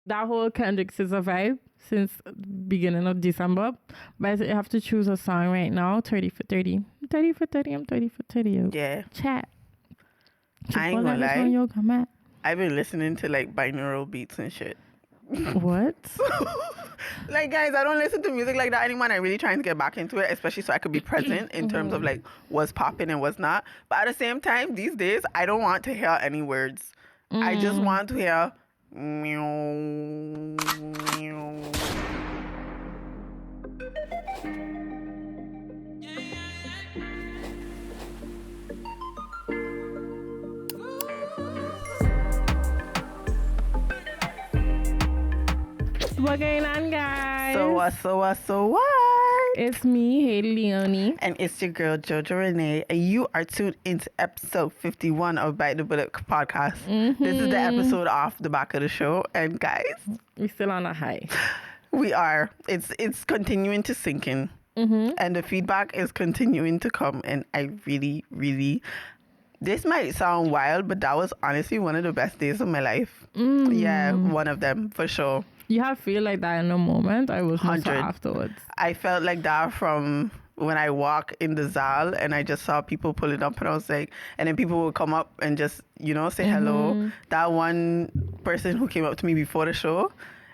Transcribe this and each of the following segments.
that whole Kendrick SZA vibe since beginning of December. But I have to choose a song right now. 30 for 30. 30 for 30. I'm 30 for 30. Yeah. Chat. I ain't gonna lie. Yoga mat. I've been listening to like binaural beats and shit. What? Like, guys, I don't listen to music like that anymore. I'm really trying to get back into it, especially so I could be present in terms of like what's popping and what's not. But at the same time, these days, I don't want to hear any words. I just want to hear meow, meow. What's going on, guys? So what? It's me, HadieLeonie. And it's your girl, JojoRenée. And you are tuned into episode 51 of Bite the Bullet podcast. This is the episode off the back of the show. And guys, we're still on a high. We are. It's continuing to sink in. And the feedback is continuing to come. And I really, really... This might sound wild, but that was honestly one of the best days of my life. Yeah, one of them, for sure. You have feel like that in the moment? I was more so afterwards. I felt like that from when I walk in the Zal and I just saw people pulling up and I was like, and then people would come up and just, say hello. That one person who came up to me before the show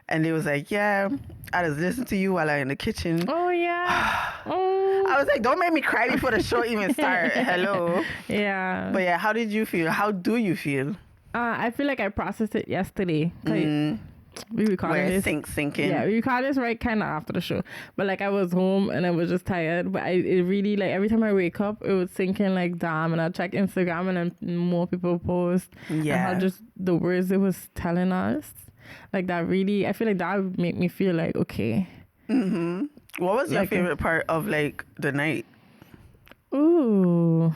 and they was like, yeah, I just listened to you while I'm in the kitchen. Oh, yeah. I was like, don't make me cry before the show even start. Hello. Yeah. But yeah, how did you feel? How do you feel? I feel like I processed it yesterday. We recorded this. Sinking. Yeah, we recorded this right kind of after the show. But like I was home and I was just tired. But it really, like every time I wake up, it was sinking like damn. And I check Instagram and then more people post. Yeah. And how just the words it was telling us. Like that really, I feel like that would make me feel like, okay. What was your favorite part of like the night? Ooh.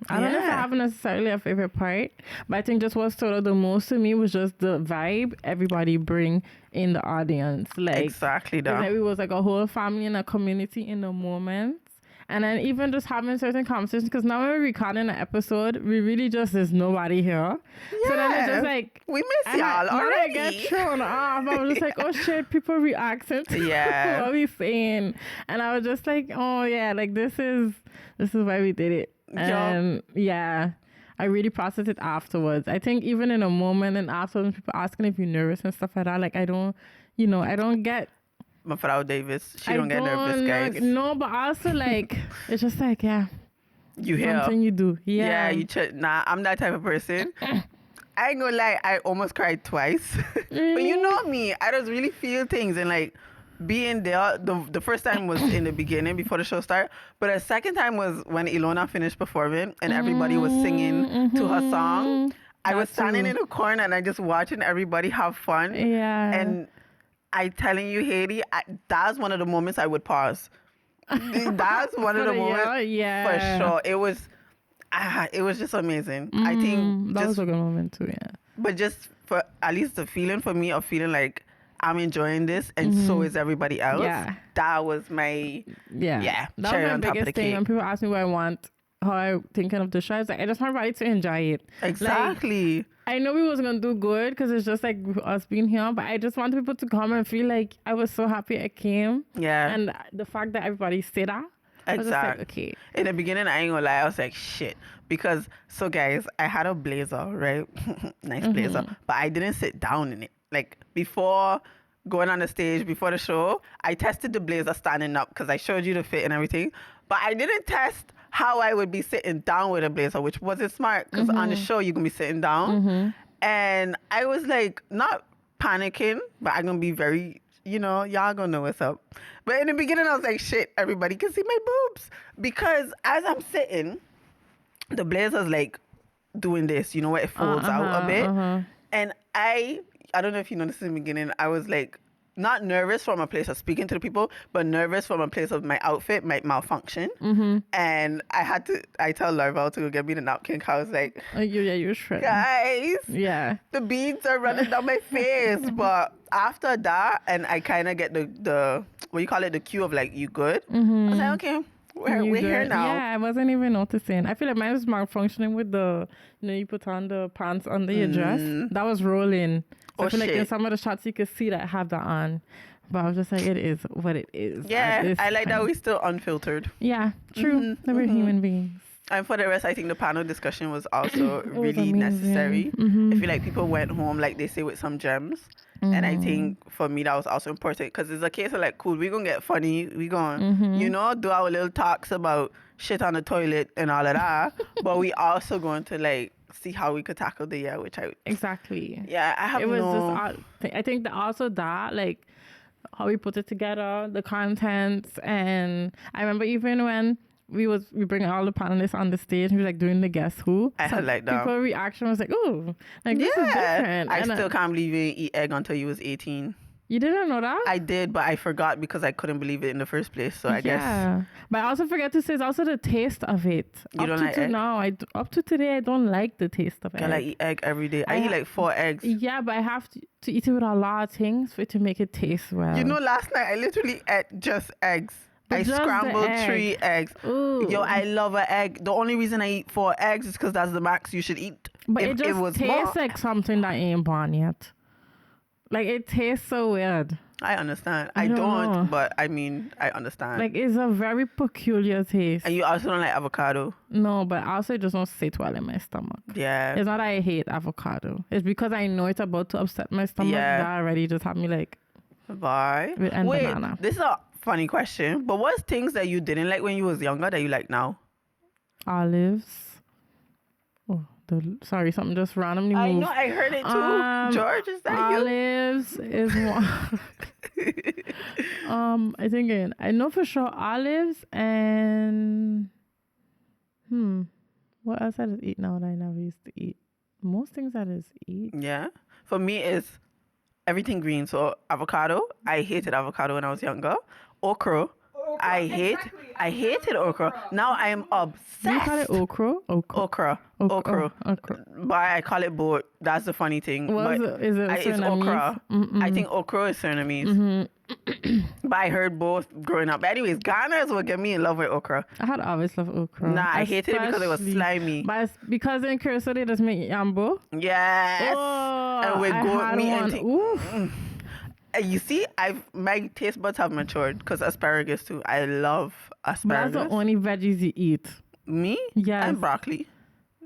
I don't know if I have necessarily a favorite part, but I think just what stood out the most to me was just the vibe everybody bring in the audience. Like exactly that. Like we was like a whole family and a community in the moment. And then even just having certain conversations, because now when we're recording an episode, we really just, there's nobody here. Yeah. So then it's just like... We miss y'all already. I get thrown off. I was just like, oh shit, people reacting to what we saying. And I was just like, oh yeah, like this is why we did it. And yeah, I really processed it afterwards. I think even in a moment and afterwards, people asking if you're nervous and stuff like that, like I don't get... My Frau Davis, she don't get nervous, guys. No, but also like, it's just like, yeah. You hear? Something you do. Yeah. Yeah, nah, I'm that type of person. I ain't gonna lie, I almost cried twice. But you know me, I just really feel things and like, being there, the first time was in the beginning before the show started, but the second time was when Ilona finished performing and everybody was singing to her song. I was standing in the corner and I just watching everybody have fun. Yeah. And I telling you, Hadie, that's one of the moments I would pause. That's one of the moments for sure. It was just amazing. I think that was a good moment too. Yeah. But just for at least the feeling for me of feeling like I'm enjoying this, and so is everybody else. Yeah. That was my that was my biggest thing. When people ask me what I want, how I'm thinking of the show, I was like, I just want everybody to enjoy it. Exactly. Like, I know we wasn't gonna do good because it's just like us being here, but I just want people to come and feel like I was so happy I came. Yeah. And the fact that everybody said that. Exactly. Like, okay. In the beginning, I ain't gonna lie, I was like, shit. Because, so guys, I had a blazer, right? Nice blazer. But I didn't sit down in it. Like, before going on the stage, before the show, I tested the blazer standing up because I showed you the fit and everything. But I didn't test how I would be sitting down with a blazer, which wasn't smart because on the show, you're going to be sitting down. And I was like, not panicking, but I'm going to be very, y'all going to know what's up. But in the beginning, I was like, shit, everybody can see my boobs. Because as I'm sitting, the blazer's like doing this, where it folds out a bit. And I don't know if you noticed in the beginning, I was like, not nervous from a place of speaking to the people, but nervous from a place of my outfit might malfunction. And I tell Larval to go get me the napkin. I was like, you're shredding. Guys, the beads are running down my face. But after that, and I kind of get the, what you call it, the cue of like, you good? I was like, okay. We're here now. Yeah, I wasn't even noticing. I feel like mine was malfunctioning with the, you put on the pants under your dress. That was rolling. So I feel like in some of the shots you could see that I have that on. But I was just like, it is what it is. Yeah, I like that we still unfiltered. Yeah, true. That we're human beings. And for the rest, I think the panel discussion was also really necessary. I feel like people went home, like they say, with some gems. And I think for me, that was also important because it's a case of like, cool, we're going to get funny. We're going to, do our little talks about shit on the toilet and all of that. But we also going to like see how we could tackle the year, which I... Exactly. Yeah, I have I think that also that, like, how we put it together, the content. And I remember even when we bring all the panelists on the stage, we were like doing the guess who. I had like that. People's reaction was like, oh, like this is different. I still can't believe you didn't eat egg until you was 18. You didn't know that? I did, but I forgot because I couldn't believe it in the first place. So I guess. But I also forget to say it's also the taste of it. You don't like egg? No, up to today, I don't like the taste of egg. I eat egg every day. I eat like 4 eggs. Yeah, but I have to eat it with a lot of things for it to make it taste well. Last night I literally ate just eggs. I scrambled 3 eggs. Ooh. Yo, I love an egg. The only reason I eat 4 eggs is because that's the max you should eat. But it just tastes like something that ain't born yet. Like, it tastes so weird. I understand. I don't, but I mean, I understand. Like, it's a very peculiar taste. And you also don't like avocado? No, but also it just don't sit well in my stomach. Yeah. It's not that I hate avocado. It's because I know it's about to upset my stomach. That already just had me like... Why? Wait, banana. This is a funny question, but what's things that you didn't like when you was younger that you like now? Olives. Oh, sorry, something just randomly moved. I know, I heard it too. George, is that olives you? Is one. I think I know for sure olives and what else I just eat now that I never used to eat? Most things I just eat. Yeah. For me, it's everything green. So avocado. I hated avocado when I was younger. Okra. I hated okra. Now I am obsessed. Do you call it okra? Okra. But I call it both. That's the funny thing. Is it it's okra. I think okra is Surinamese. But I heard both growing up. But anyways, Ghanaians will get me in love with okra. I had always loved okra. Nah, I hated it because it was slimy. But because in Curacao they just make yambo. Yes. Oh, and with goat meat and things. You see, my taste buds have matured because asparagus too. I love asparagus. That's the only veggies you eat. Me? Yes. And broccoli.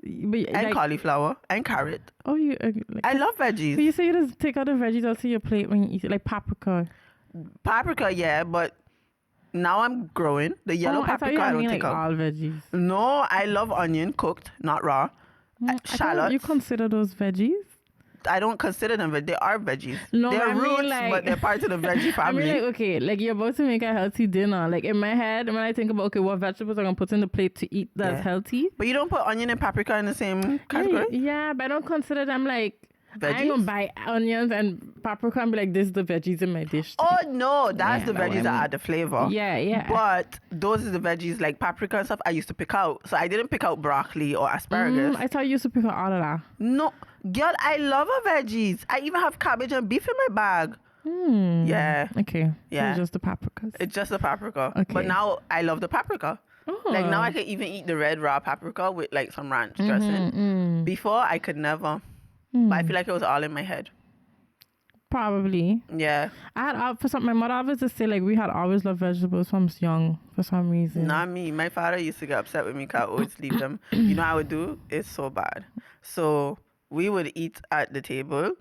And cauliflower. And carrot. Oh, you... I love veggies. So you say you just take out the veggies out of your plate when you eat it, like paprika. Paprika, yeah, but now I'm growing. The yellow paprika, I don't take out. All veggies. No, I love onion cooked, not raw. Shallots. You consider those veggies? I don't consider them, but they are veggies. No, they're roots, like, but they're part of the veggie family. I mean, like, okay, like you're about to make a healthy dinner. Like in my head, when I think about, okay, what vegetables I'm going to put in the plate to eat that's healthy. But you don't put onion and paprika in the same category? Yeah, but I don't consider them like... Veggies? I ain't going to buy onions and paprika and be like, this is the veggies in my dish. Oh, no, that's the veggies that add the flavor. Yeah. But those are the veggies like paprika and stuff I used to pick out. So I didn't pick out broccoli or asparagus. I thought you used to pick out all of that. No. Girl, I love veggies. I even have cabbage and beef in my bag. Yeah. Okay. Yeah. So it's just the paprikas. It's just the paprika. Okay. But now I love the paprika. Oh. Like now I can even eat the red raw paprika with like some ranch dressing. Before I could never. But I feel like it was all in my head. Probably. Yeah. My mother always just say like we had always loved vegetables from young for some reason. Not me. My father used to get upset with me because I always leave them. You know what I would do? It's so bad. So we would eat at the table,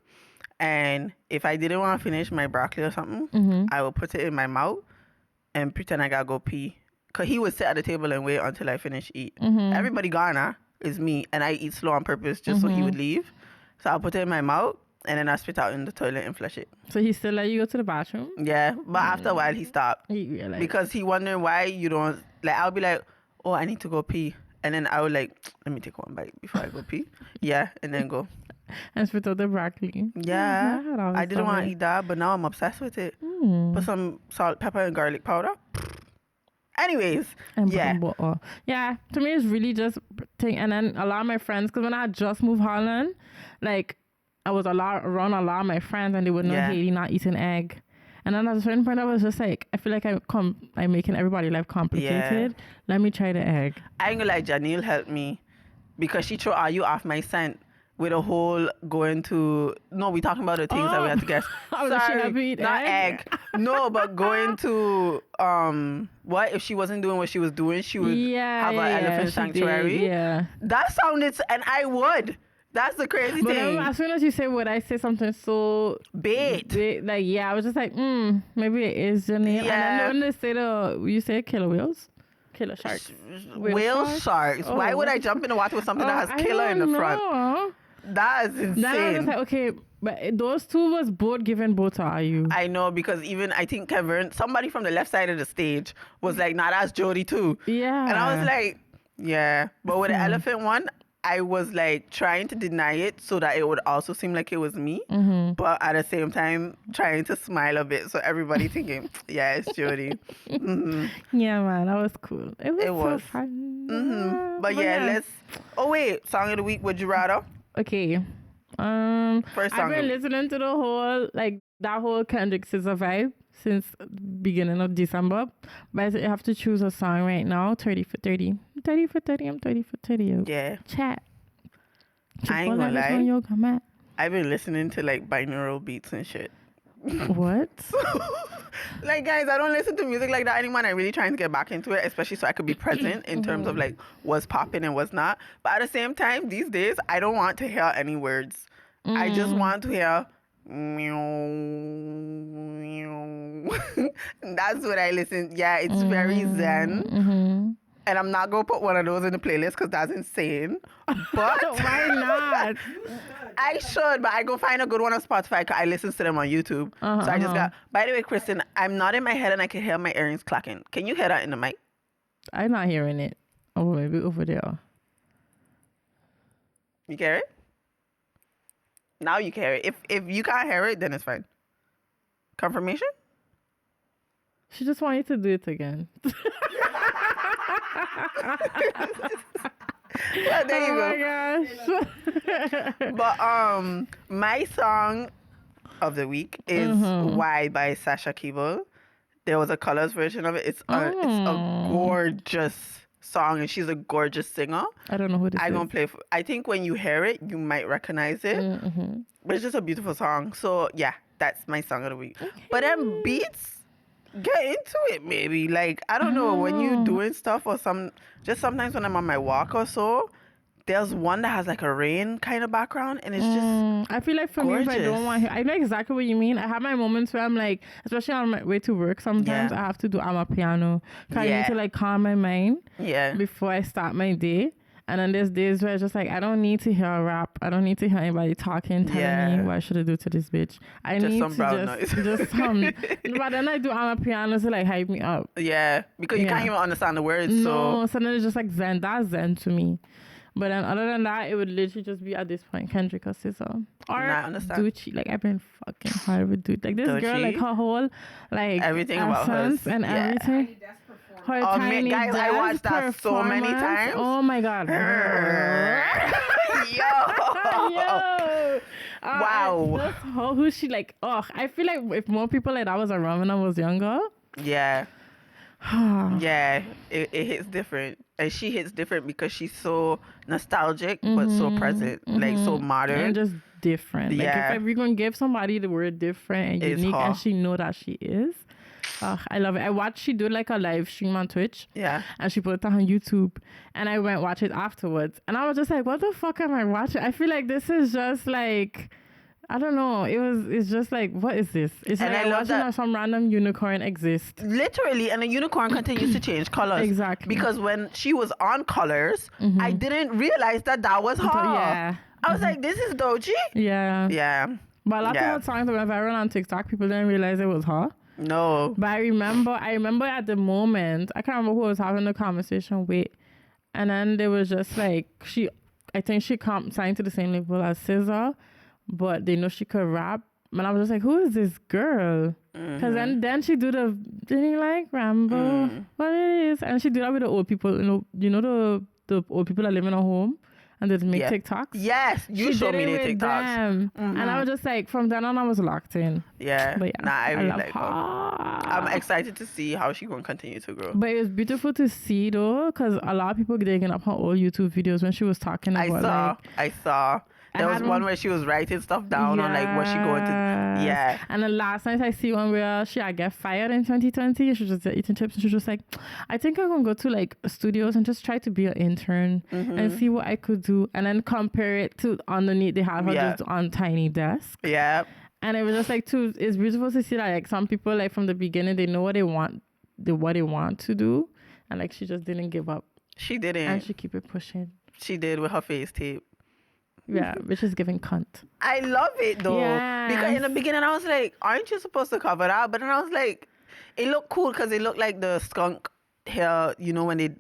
and if I didn't want to finish my broccoli or something, I would put it in my mouth and pretend I gotta go pee. Because he would sit at the table and wait until I finish eat. Everybody gone is me, and I eat slow on purpose just so he would leave. So I'll put it in my mouth, and then I spit out in the toilet and flush it. So he still let you go to the bathroom? Yeah, but after a while he stopped. He realized. Because he wondering why you don't, like, I'll be like, oh, I need to go pee. And then I would like, let me take one bite before I go pee. Yeah, and then go. And spit out the broccoli. Yeah, I didn't want to eat that, but now I'm obsessed with it. Put some salt, pepper, and garlic powder. Anyways, yeah, to me it's really just thing. And then a lot of my friends, because when I had just moved Holland, like I was around a lot of my friends, and they would know Hailey not eating egg. And then at a certain point, I was just like, I feel like I'm making everybody's life complicated. Let me try the egg. I ain't gonna lie, Janelle helped me because she threw all you off my scent. with a whole going to we talking about the things that we had to guess. Sorry, not egg. No, but going to what if she wasn't doing what she was doing, she would have an elephant sanctuary. That sounded, and I would. That's the crazy thing. As soon as you say would, I say something so bait. Like I was just like, maybe it is your name. And then when they say you say killer whales. Killer sharks. Whale sharks. Why would I jump in the water with something that has killer in the front? That is insane. Then I was like, okay, but those two was both given both to you. I know, because even I think Kevin, somebody from the left side of the stage was like, nah, that's Jody too. Yeah. And I was like, yeah. But with the elephant one, I was like trying to deny it so that it would also seem like it was me, but at the same time trying to smile a bit so everybody thinking, yeah, it's Jody. Yeah, man, that was cool. It was so fun. But yeah, let's. Oh wait, song of the week. Would you rather? Okay. First song. I've been listening to the whole that whole Kendrick SZA vibe since beginning of December, but I have to choose a song right now. 30 for 30. 30 for 30. I'm 30 for 30. Yeah. Chat. I ain't gonna lie. I've been listening to binaural beats and shit. What? Guys, I don't listen to music like that anymore. And I'm really trying to get back into it, especially so I could be present in terms of what's popping and what's not. But at the same time, these days, I don't want to hear any words. I just want to hear that's what I listen. Yeah, it's very zen. And I'm not going to put one of those in the playlist because that's insane. But why not? I should, but I go find a good one on Spotify because I listen to them on YouTube. So I just got... By the way, Kristen, I'm not in my head and I can hear my earrings clacking. Can you hear that in the mic? I'm not hearing it. Oh, maybe over there. You hear it? Now you can hear it. If you can't hear it, then it's fine. Confirmation? She just wanted to do it again. Well, there you go. My gosh. But my song of the week is Why by Sasha Keeble. There was a colors version of it. It's a gorgeous song, and she's a gorgeous singer. I don't know who this is. Gonna play. I think when you hear it, you might recognize it. But it's just a beautiful song. So yeah, that's my song of the week. Okay. But then beats, get into it, maybe. I don't know, when you doing stuff or just sometimes when I'm on my walk or so, there's one that has a rain kind of background, and it's just I feel like for gorgeous. me, if I don't want I know exactly what you mean. I have my moments where I'm especially on my way to work, sometimes I have to do amapiano because I need to calm my mind before I start my day. And then there's days where it's just I don't need to hear a rap. I don't need to hear anybody talking, telling me what I should do to this bitch. I just need some to brown noise. just but then I do amapiano to hype me up. Yeah, because you can't even understand the words. No, so then it's just zen. That's zen to me. But then other than that, it would literally just be at this point Kendrick or SZA. Or Gucci. I've been fucking hard with Gucci. This girl, her whole everything about her and everything. Her tiny guys, I watched that so many times. Oh my god. Yo. Wow. Who's she I feel like if more people like that was around when I was younger. Yeah. Yeah, it hits different. And she hits different because she's so nostalgic, but so present, so modern. And just different. If we're going to give somebody the word different and unique, and she know that she is. I love it. I watched, she did a live stream on Twitch. Yeah. And she put it on YouTube. And I went watch it afterwards. And I was just what the fuck am I watching? I feel like this is just I don't know. It's just what is this? It's and I watching that some random unicorn exist. Literally, and the unicorn continues to change colors. Exactly. Because when she was on Colors, I didn't realize that was her. Yeah. I was this is Doechii? Yeah. Yeah. But a lot of her songs that went viral on TikTok, people didn't realize it was her. No. But I remember at the moment, I can't remember who I was having the conversation with. And then there was just I think she signed to the same label as SZA. But they know she could rap. And I was just who is this girl? Because then she do the, didn't you Rambo? What it is? And she do that with the old people. You know the old people that live in a home and they make TikToks? Yes, you showed me the TikToks. And I was just from then on I was locked in. Yeah. But yeah, I really love like her. I'm excited to see how she's going to continue to grow. But it was beautiful to see though, because a lot of people digging up her old YouTube videos when she was talking about I saw. There was one where she was writing stuff down on like what she going to. Yeah. And the last night I see one where I get fired in 2020. She was just eating chips and she was just like, I think I'm gonna go to like studios and just try to be an intern and see what I could do, and then compare it to underneath they have her just on tiny desk. Yeah. And it was just like it's beautiful to see that like some people like from the beginning they know what they want, what they want to do, and like she just didn't give up. She didn't. And she keep it pushing. She did with her face tape. Yeah, which is giving cunt. I love it though. Yes. Because in the beginning I was like, aren't you supposed to cover that? But then I was like, it looked cool because it looked like the skunk hair, you know, when they...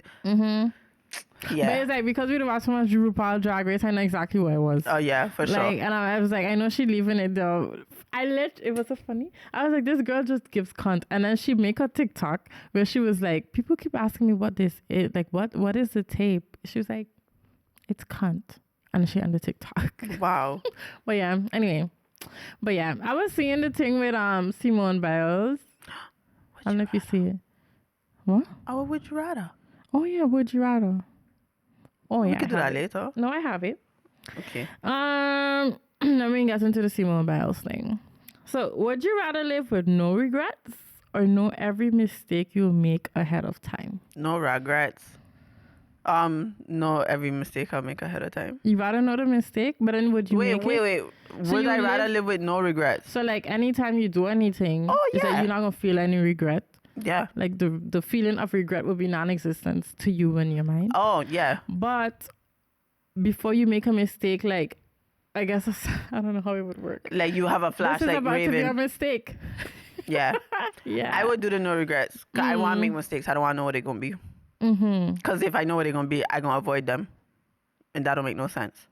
Yeah. But it's like, because we don't watch so much RuPaul Drag Race, I know exactly what it was. Oh yeah, for sure. And I was like, I know she leaving it though. It was so funny. I was like, this girl just gives cunt. And then she make a TikTok where she was like, people keep asking me what this is. Like, what is the tape? She was like, it's cunt. And she on the TikTok. Wow. But yeah, anyway. But yeah, I was seeing the thing with Simone Biles. I don't know if you see it. What? Oh, would you rather? Oh yeah, would you rather? Oh yeah. We can do that later. No, I have it. Okay. Let me get into the Simone Biles thing. So, would you rather live with no regrets or know every mistake you'll make ahead of time? No regrets. Know every mistake I'll make ahead of time. You rather know the mistake, but then would you wait. Would I rather live with no regrets? So, like, anytime you do anything, it's like you're not gonna feel any regret. Yeah. Like the feeling of regret will be non-existent to you in your mind. Oh yeah. But before you make a mistake, like, I guess I don't know how it would work. Like you have a flash this is like about Raven. to be a mistake. Yeah. Yeah. I would do the no regrets. Cause I want to make mistakes. I don't want to know what they're gonna be. Because if I know what they're gonna be, I'm gonna avoid them, and that don't make no sense.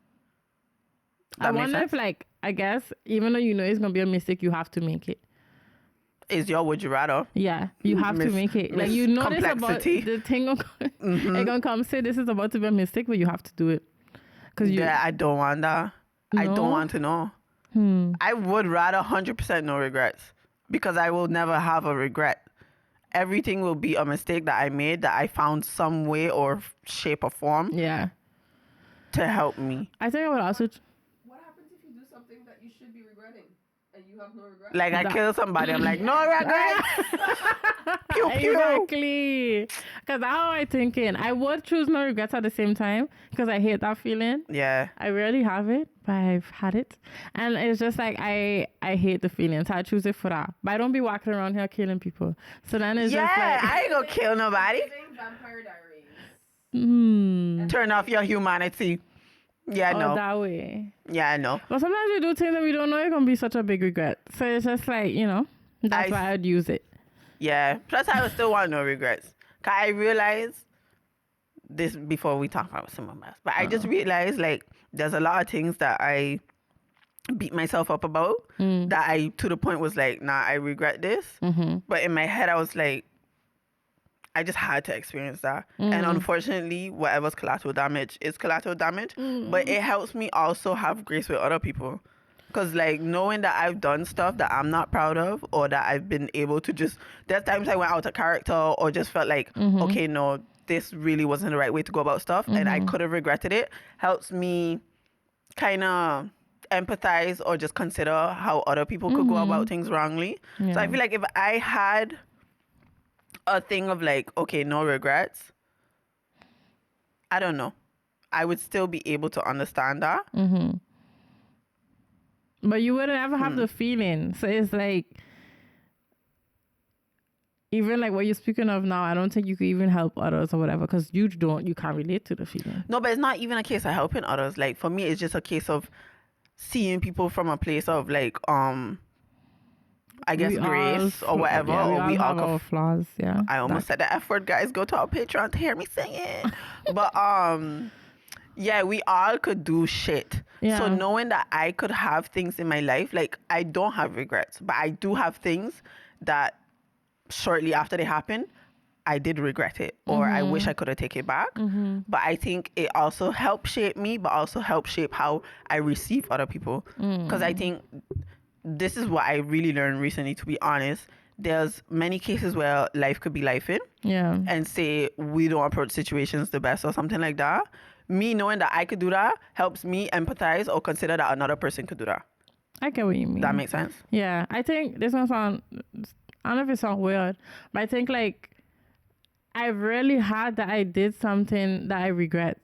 I wonder if, like, I guess even though you know it's gonna be a mistake, you have to make it. Is your would you rather? Yeah, you have to make it. Like, you know this about the thing. It's gonna come say this is about to be a mistake, but you have to do it. Yeah, I don't want that. No? I don't want to know. I would rather 100% no regrets, because I will never have a regret. Everything will be a mistake that I made that I found some way or shape or form. Yeah. To help me. I think I would also. What happens if you do something that you should be regretting and you have no regrets? Like I kill somebody, I'm like, no regrets. Pew, pew. Exactly. Because that's how I'm thinking. I would choose no regrets at the same time because I hate that feeling. Yeah. I rarely have it, but I've had it. And it's just like, I hate the feeling. So I choose it for that. But I don't be walking around here killing people. So then it's just like... I ain't gonna kill nobody. Vampire Diaries. Turn off your humanity. Yeah, I know. Oh, that way. Yeah, I know. But sometimes we do things that we don't know it's going to be such a big regret. So it's just like, you know, that's why I'd use it. Yeah. Plus, I would still want no regrets. Because I realized this before we talk about Simone Biles. But I just realized, like, there's a lot of things that I beat myself up about that I, to the point, was like, nah, I regret this. But in my head, I was like, I just had to experience that. And unfortunately, whatever's collateral damage is collateral damage. But it helps me also have grace with other people. Because, like, knowing that I've done stuff that I'm not proud of, or that I've been able to just... There's times I went out of character or just felt like, okay, no, this really wasn't the right way to go about stuff. And I could have regretted it. Helps me kind of empathize or just consider how other people could go about things wrongly. Yeah. So I feel like if I had a thing of like, okay, no regrets, I don't know, I would still be able to understand that. But you wouldn't ever have the feeling. So it's like, even like what you're speaking of now, I don't think you could even help others or whatever, because you can't relate to the feeling. No, but it's not even a case of helping others. Like, for me, it's just a case of seeing people from a place of like, I guess grace or whatever. Yeah, we or all have our flaws. Yeah. I almost said the F word, guys. Go to our Patreon to hear me sing it. But yeah, we all could do shit. Yeah. So knowing that I could have things in my life, like, I don't have regrets, but I do have things that shortly after they happened, I did regret it, or I wish I could have taken it back. But I think it also helped shape me, but also helped shape how I receive other people. Because I think this is what I really learned recently, to be honest. There's many cases where life could be life in. Yeah. And say we don't approach situations the best or something like that. me knowing that I could do that helps me empathize or consider that another person could do that. I get what you mean. That makes sense? Yeah. I think this one sound, I don't know if it sounds weird, but I think like I've rarely had that I did something that I regret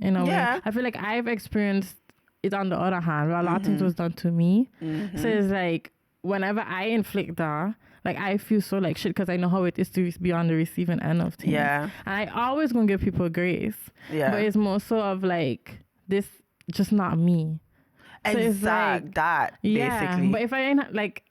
in a way. I feel like I've experienced it on the other hand, where a lot of things was done to me. So it's like whenever I inflict that, like I feel so like shit because I know how it is to be on the receiving end of things. And I always gonna give people grace. But it's more so of like this just not me. So it's like, that basically. But if I ain't like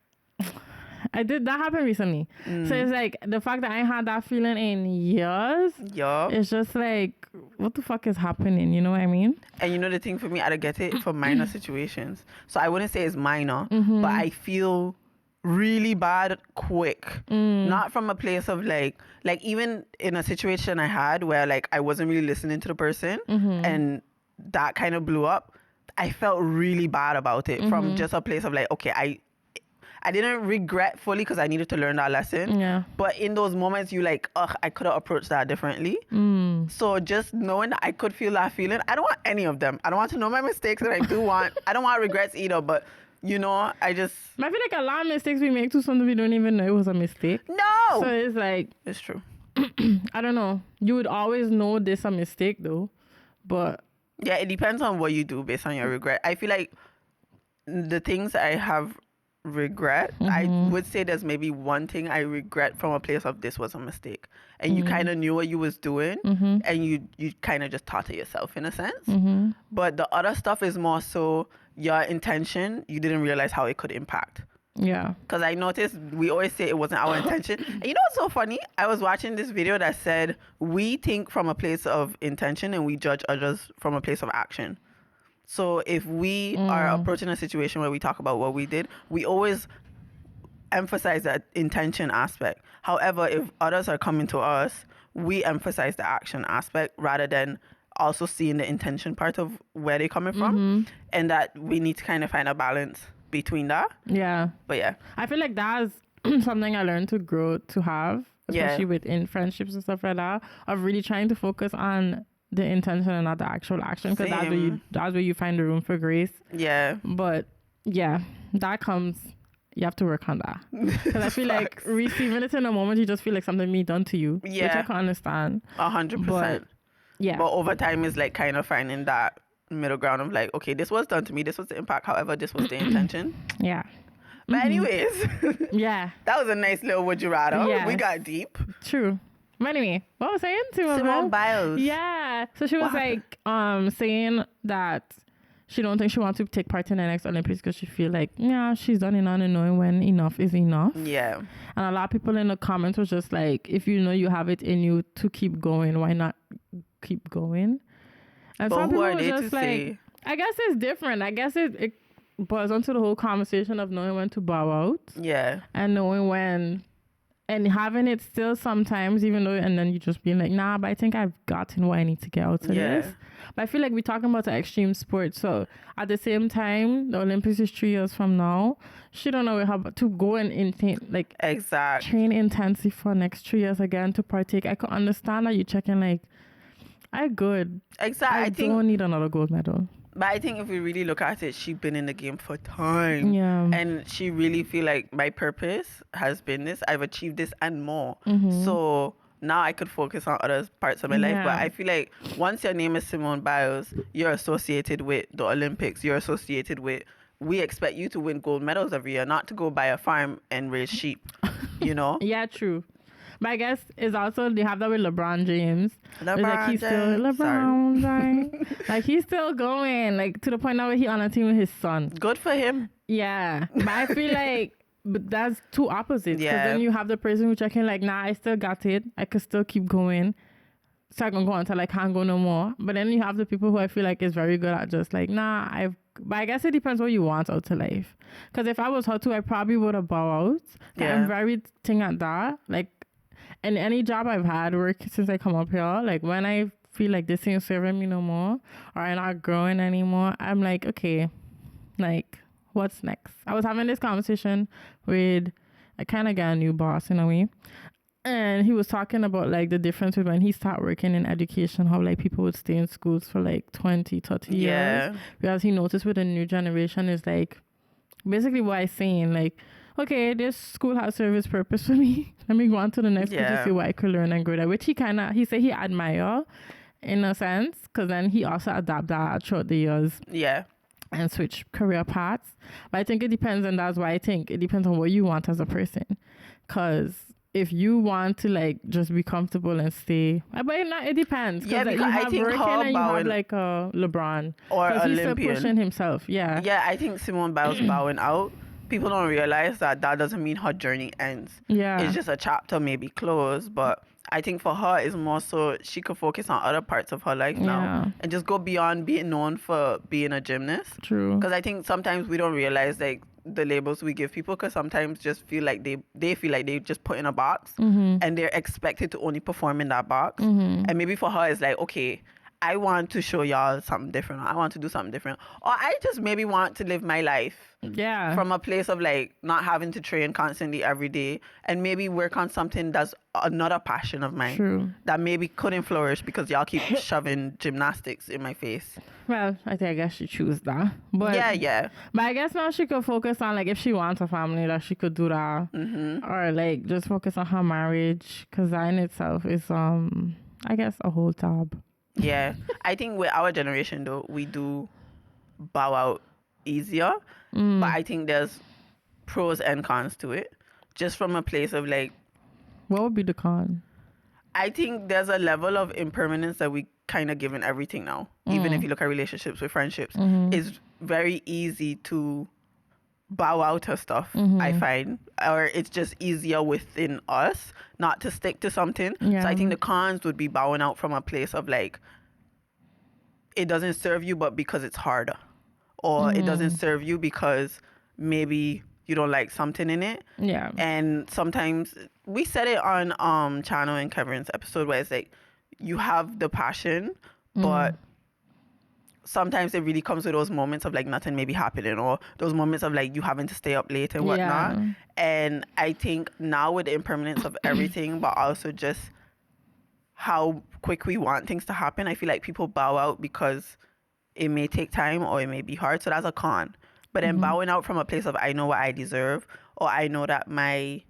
that happened recently. So it's like the fact that I ain't had that feeling in years. It's just like, what the fuck is happening? You know what I mean? And you know the thing for me, I don't get it for minor situations. So I wouldn't say it's minor, but I feel really bad quick. Not from a place of like even in a situation I had where like I wasn't really listening to the person and that kind of blew up. I felt really bad about it from just a place of like, okay, I didn't regret fully because I needed to learn that lesson. But in those moments, you like, ugh, I could have approached that differently. So just knowing that I could feel that feeling, I don't want any of them. I don't want to know my mistakes that I do want. I don't want regrets either, but you know, I feel like a lot of mistakes we make too, something we don't even know it was a mistake. No! So it's like... It's true. I don't know. You would always know this a mistake though, but... Yeah, it depends on what you do based on your regret. I feel like the things I have regret, I would say there's maybe one thing I regret from a place of this was a mistake. And you kind of knew what you was doing and you kind of just taught it yourself in a sense. But the other stuff is more so your intention, you didn't realize how it could impact. Yeah. Because I noticed we always say it wasn't our intention. And you know what's so funny? I was watching this video that said we think from a place of intention and we judge others from a place of action. So if we are approaching a situation where we talk about what we did, we always emphasize that intention aspect. However, if others are coming to us, we emphasize the action aspect rather than also seeing the intention part of where they're coming from. And that we need to kind of find a balance between that. Yeah. But yeah. I feel like that's something I learned to grow to have, especially within friendships and stuff like that, of really trying to focus on the intention and not the actual action, because that's where you find the room for grace. Yeah. But yeah, that comes, you have to work on that. Because I feel like receiving it in a moment, you just feel like something being done to you. Yeah. Which I can understand. 100%. But yeah. But over time is like kind of finding that middle ground of like, okay, this was done to me, this was the impact, however, this was the intention. Yeah. But anyways. Yeah. That was a nice little would you rather. Yes. We got deep. True. But anyway, what was I saying? Simone Biles. Yeah. So she was saying that she don't think she wants to take part in the next Olympics because she feel like, yeah, she's done enough and knowing when enough is enough. Yeah. And a lot of people in the comments was just like, if you know you have it in you to keep going, why not keep going? And but some who people are were they just to like, say? I guess it's different. I guess it boils onto the whole conversation of knowing when to bow out. Yeah. And knowing when, and having it still sometimes, even though, and then you just being like, nah, but I think I've gotten what I need to get out of this. But I feel like we're talking about the extreme sport. So at the same time, the Olympics is 3 years from now. She don't know how to go and train intensely for next 3 years again to partake. I could understand that you checking like, I good. Exactly. I don't need another gold medal. But I think if we really look at it, she's been in the game for time. Yeah. And she really feel like my purpose has been this. I've achieved this and more. So now I could focus on other parts of my life. But I feel like once your name is Simone Biles, you're associated with the Olympics. You're associated with, we expect you to win gold medals every year, not to go buy a farm and raise sheep, you know? Yeah, true. But I guess it's also, they have that with LeBron James. Like he's still going, like to the point now where he on a team with his son. Good for him. Yeah. But I feel like, but that's two opposites. Because then you have the person who's checking like, nah, I still got it. I could still keep going. So I can go until I can't go no more. But then you have the people who I feel like is very good at just like, nah, but I guess it depends what you want out of life. Because if I was her too, I probably would have bow out. Yeah. I'm very thing at that. Like, in any job I've had work since I come up here, like when I feel like this ain't serving me no more or I'm not growing anymore, I'm like, okay, like what's next? I was having this conversation with, I kind of got a new boss in a way, And he was talking about like the difference with when he started working in education, how like people would stay in schools for like 20, 30 years. Whereas he noticed with the new generation is like basically what I'm saying, like, okay, this school has served its purpose for me. Let me go on to the next school to see what I could learn and grow that. Which he said he admire in a sense, because then he also adapt that throughout the years. Yeah. And switch career paths. But I think it depends, and that's why I think it depends on what you want as a person. Because if you want to like just be comfortable and stay, but it depends. Yeah, because you have I think working and you have like a LeBron or Olympian. He's still pushing himself. Yeah. Yeah, I think Simone Biles bowing out. People don't realize that doesn't mean her journey ends. Yeah. It's just a chapter maybe closed, but I think for her it's more so she could focus on other parts of her life now and just go beyond being known for being a gymnast. True. Because I think sometimes we don't realize like the labels we give people, because sometimes just feel like they feel like they just put in a box and they're expected to only perform in that box. And maybe for her it's like, okay, I want to show y'all something different. I want to do something different. Or I just maybe want to live my life from a place of like not having to train constantly every day and maybe work on something that's another passion of mine that maybe couldn't flourish because y'all keep shoving gymnastics in my face. Well, I guess she choose that. But yeah. But I guess now she could focus on like if she wants a family, that she could do that. Or like just focus on her marriage, because that in itself is I guess a whole tab. Yeah, I think with our generation though, we do bow out easier, but I think there's pros and cons to it. Just from a place of like, what would be the con? I think there's a level of impermanence that we kind of give in everything now. Even if you look at relationships with friendships, it's very easy to bow out of stuff, I find, or it's just easier within us not to stick to something. So I think the cons would be bowing out from a place of like, it doesn't serve you but because it's harder, or it doesn't serve you because maybe you don't like something in it. And sometimes we said it on Chano and Kevin's episode where it's like you have the passion but sometimes it really comes with those moments of like nothing maybe happening, or those moments of like you having to stay up late and whatnot. And I think now with the impermanence of everything, but also just how quick we want things to happen, I feel like people bow out because it may take time or it may be hard. So that's a con. But then bowing out from a place of I know what I deserve, or I know that my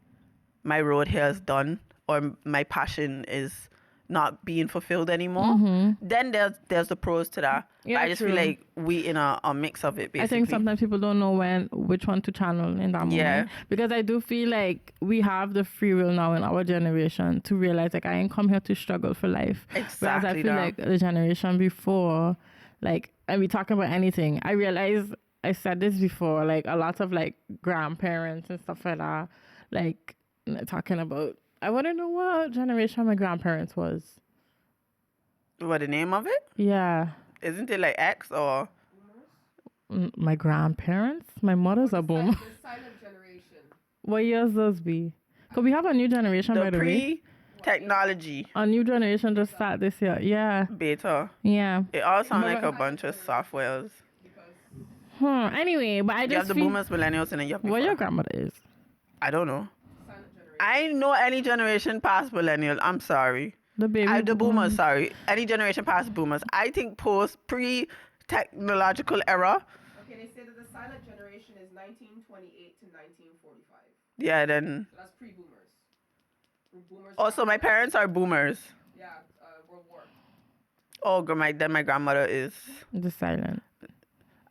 road here is done, or my passion is not being fulfilled anymore, then there's the pros to that. Yeah, I just feel like we in a mix of it, basically. I think sometimes people don't know which one to channel in that moment. Yeah. Because I do feel like we have the free will now in our generation to realize like I ain't come here to struggle for life. Exactly. Whereas I feel like the generation before, like, and we talking about anything, I realize I said this before, like a lot of like grandparents and stuff like that, like talking about, I want to know what generation my grandparents was. What, the name of it? Yeah. Isn't it like X or? My grandparents? My mother's a boomer. The silent generation. What years those be? Because we have a new generation, by the way. Pre-technology. A new generation just started this year. Yeah. Beta. Yeah. It all sounds like a bunch of softwares. Anyway, but I just you have the boomers, millennials, and then you have what your grandmother is? I don't know. I know any generation past millennial. I'm sorry. The boomers, sorry. Any generation past boomers. I think pre-technological era. Okay, they say that the silent generation is 1928 to 1945. Yeah, then. So that's pre-boomers. Also, my parents are boomers. Yeah, World War. Oh, then my grandmother is. The silent.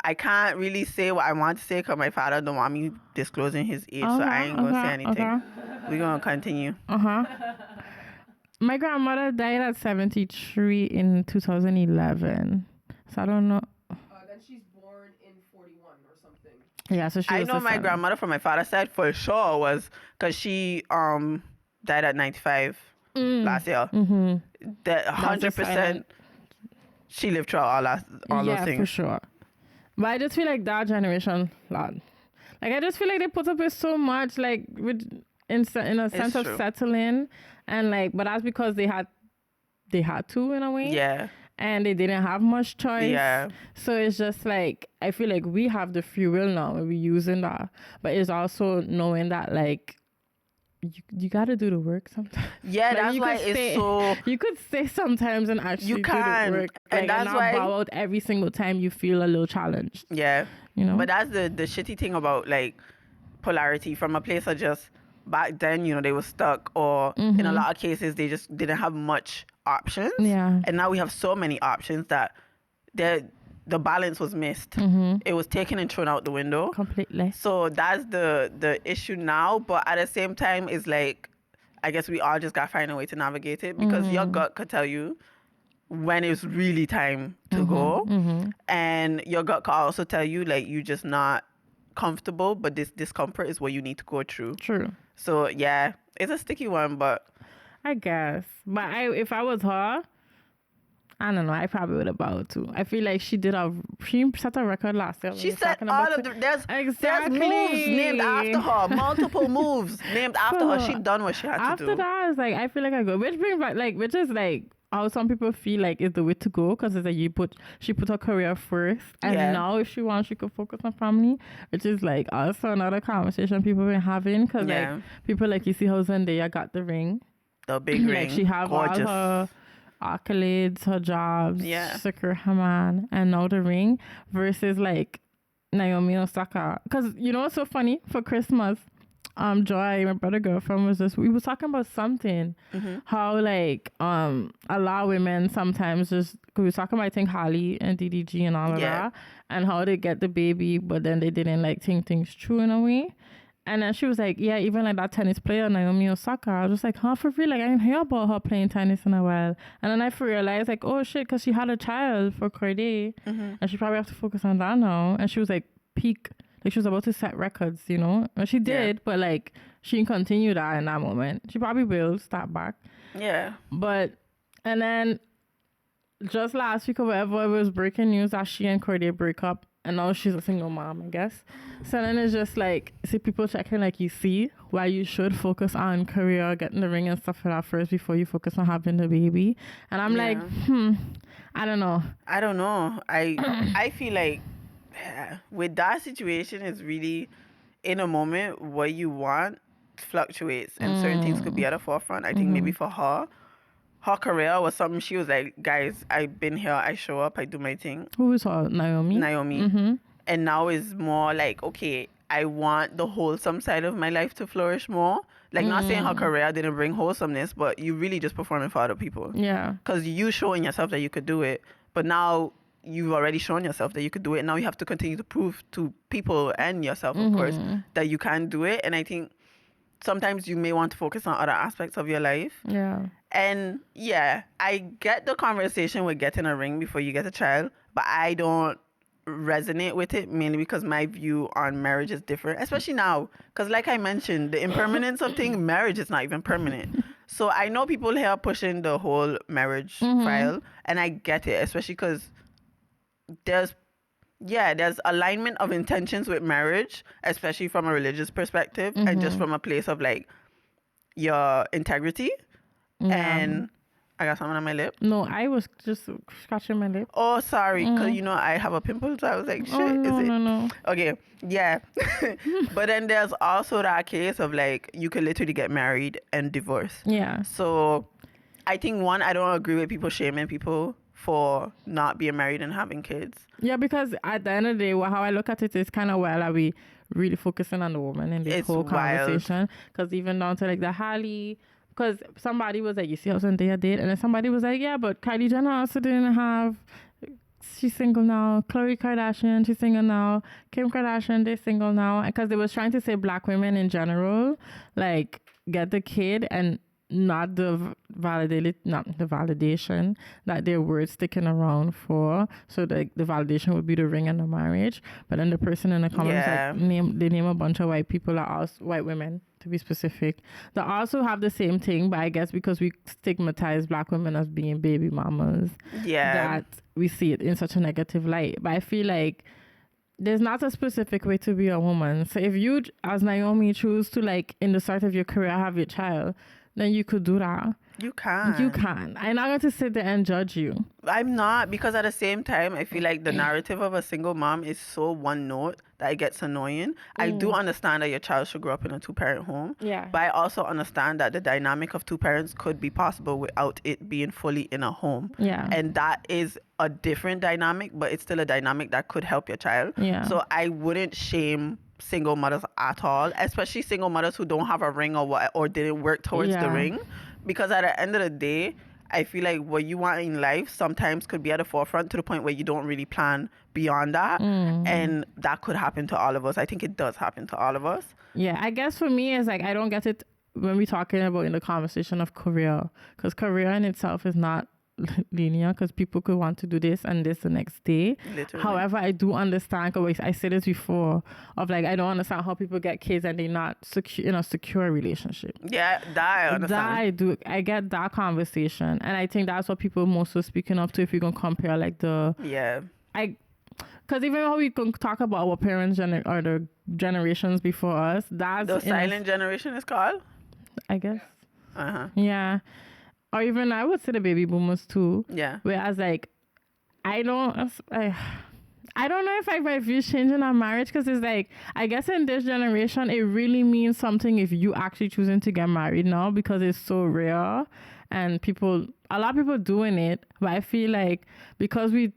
I can't really say what I want to say because my father don't want me disclosing his age, so I ain't going to say anything. We're going to continue. My grandmother died at 73 in 2011. So I don't know. Then she's born in 41 or something. Yeah, so she was I know my grandmother from my father's side for sure was, because she died at 95 last year. That 100% she lived through all those things. Yeah, for sure. But I just feel like that generation, lad. Like, I just feel like they put up with so much, like, in a sense of settling. And, like, but that's because they had to, in a way. Yeah. And they didn't have much choice. Yeah. So it's just, like, I feel like we have the free will now and we're using that. But it's also knowing that, like, you got to do the work sometimes. Yeah, like that's why it's so... You could stay sometimes and actually do the work. And that's not why... bow out every single time you feel a little challenged. Yeah. You know? But that's the shitty thing about, like, polarity from a place of just... Back then, you know, they were stuck, or in a lot of cases, they just didn't have much options. Yeah. And now we have so many options that the balance was missed. It was taken and thrown out the window. Completely. So that's the issue now. But at the same time, it's like, I guess we all just got to find a way to navigate it, because your gut could tell you when it's really time to go. And your gut could also tell you, like, you're just not comfortable, but this discomfort is what you need to go through. True. So yeah, it's a sticky one, but I guess. But if I was her, I don't know, I probably would have bowed too. I feel like she set a record last year. She set all of there's moves named after her, multiple moves named after her. She done what she had to do. After that, it's like, I feel like I go, which is like how some people feel like is the way to go, because it's like she put her career first, and now if she wants, she could focus on family, which is like also another conversation people been having, because like people like, you see how Zendaya got the ring, the big ring, like she have gorgeous. All her accolades, her jobs, secure her man, and now the ring, versus like Naomi Osaka. Because you know what's so funny, for Christmas, Joy, my brother girlfriend, we was talking about something, how like a lot of women sometimes just, cause we was talking about, I think, Holly and DDG and all of that, and how they get the baby but then they didn't like think things through in a way. And then she was like, yeah, even like that tennis player Naomi Osaka, I was just like, huh, for real, like I didn't hear about her playing tennis in a while. And then I realized like, oh shit, because she had a child for Corday, and she probably have to focus on that now. And she was like peak, like she was about to set records, you know? And she did, but like she didn't continue that in that moment. She probably will start back. Yeah. But, and then just last week or whatever, it was breaking news that she and Corday break up. And now she's a single mom, I guess. So then it's just like, see people checking, like, you see why you should focus on career, getting the ring and stuff like that first before you focus on having the baby. And I'm like, I don't know. I feel like with that situation, it's really in a moment what you want fluctuates, and certain things could be at the forefront. I think maybe for her career was something she was like, guys, I've been here, I show up, I do my thing. Who was her? Naomi. And now is more like, okay, I want the wholesome side of my life to flourish more. Like, not saying her career didn't bring wholesomeness, but you really just performing for other people. Yeah. Because you showing yourself that you could do it, but now you've already shown yourself that you could do it. Now you have to continue to prove to people and yourself, of course, that you can do it. And I think sometimes you may want to focus on other aspects of your life. Yeah. And yeah, I get the conversation with getting a ring before you get a child, but I don't resonate with it, mainly because my view on marriage is different, especially now. Because like I mentioned, the impermanence of things, marriage is not even permanent. So I know people here pushing the whole marriage file, and I get it, especially because there's alignment of intentions with marriage, especially from a religious perspective, and just from a place of like your integrity. And I got something on my lip. No, I was just scratching my lip. Oh, sorry, because you know I have a pimple, so I was like, shit, is it? No. Okay, yeah. But then there's also that case of like you could literally get married and divorce. Yeah. So I think I don't agree with people shaming people for not being married and having kids. Yeah, because at the end of the day, how I look at it is kind of wild that we really focusing on the woman in this whole conversation. Because even down to like the Halle, because somebody was like, you see how Zendaya did? And then somebody was like, yeah, but Kylie Jenner also didn't have, she's single now. Khloe Kardashian, she's single now. Kim Kardashian, they're single now. Because they was trying to say black women in general, like, get the kid and not the validation that their words sticking around for. So the validation would be the ring and the marriage. But then the person in the comments like they name a bunch of white people, white women to be specific, that also have the same thing, but I guess because we stigmatize black women as being baby mamas, that we see it in such a negative light. But I feel like there's not a specific way to be a woman. So if you, as Naomi, choose to like in the start of your career have your child, then you could do that. You can. You can. I'm not going to sit there and judge you. I'm not, because at the same time, I feel like the narrative of a single mom is so one note that it gets annoying. I do understand that your child should grow up in a 2-parent home. Yeah. But I also understand that the dynamic of 2 parents could be possible without it being fully in a home. Yeah. And that is a different dynamic, but it's still a dynamic that could help your child. Yeah. So I wouldn't shame single mothers at all, especially single mothers who don't have a ring or didn't work towards the ring. Because at the end of the day, I feel like what you want in life sometimes could be at the forefront to the point where you don't really plan beyond that. And that could happen to all of us. I think it does happen to all of us. Yeah, I guess for me, it's like I don't get it when we're talking about in the conversation of career. Because career in itself is not linear, because people could want to do this and this the next day. Literally. However, I do understand, because I said this before, of like, I don't understand how people get kids and they're not in a secure relationship. Yeah, that I understand. That I do. I get that conversation. And I think that's what people most are speaking up to if you're going to compare like the... Yeah. Because even how we can talk about our parents or the generations before us, that's... The silent generation is called? I guess. Uh-huh. Yeah. Or even I would say the baby boomers too. Yeah. Whereas like, I don't know if my views changing on marriage, because it's like, I guess in this generation, it really means something if you actually choosing to get married now, because it's so rare and a lot of people doing it. But I feel like because we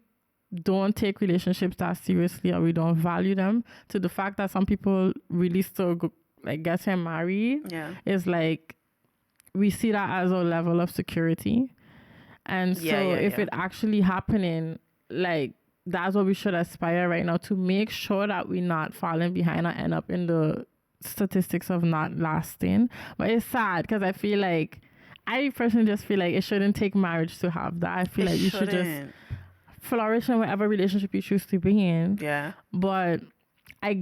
don't take relationships that seriously, or we don't value them, to the fact that some people really still getting married, is like, we see that as a level of security. And so if it actually happening, like, that's what we should aspire right now, to make sure that we're not falling behind or end up in the statistics of not lasting. But it's sad, because I feel like, I personally just feel like it shouldn't take marriage to have that. I feel like you should just flourish in whatever relationship you choose to be in. Yeah. But I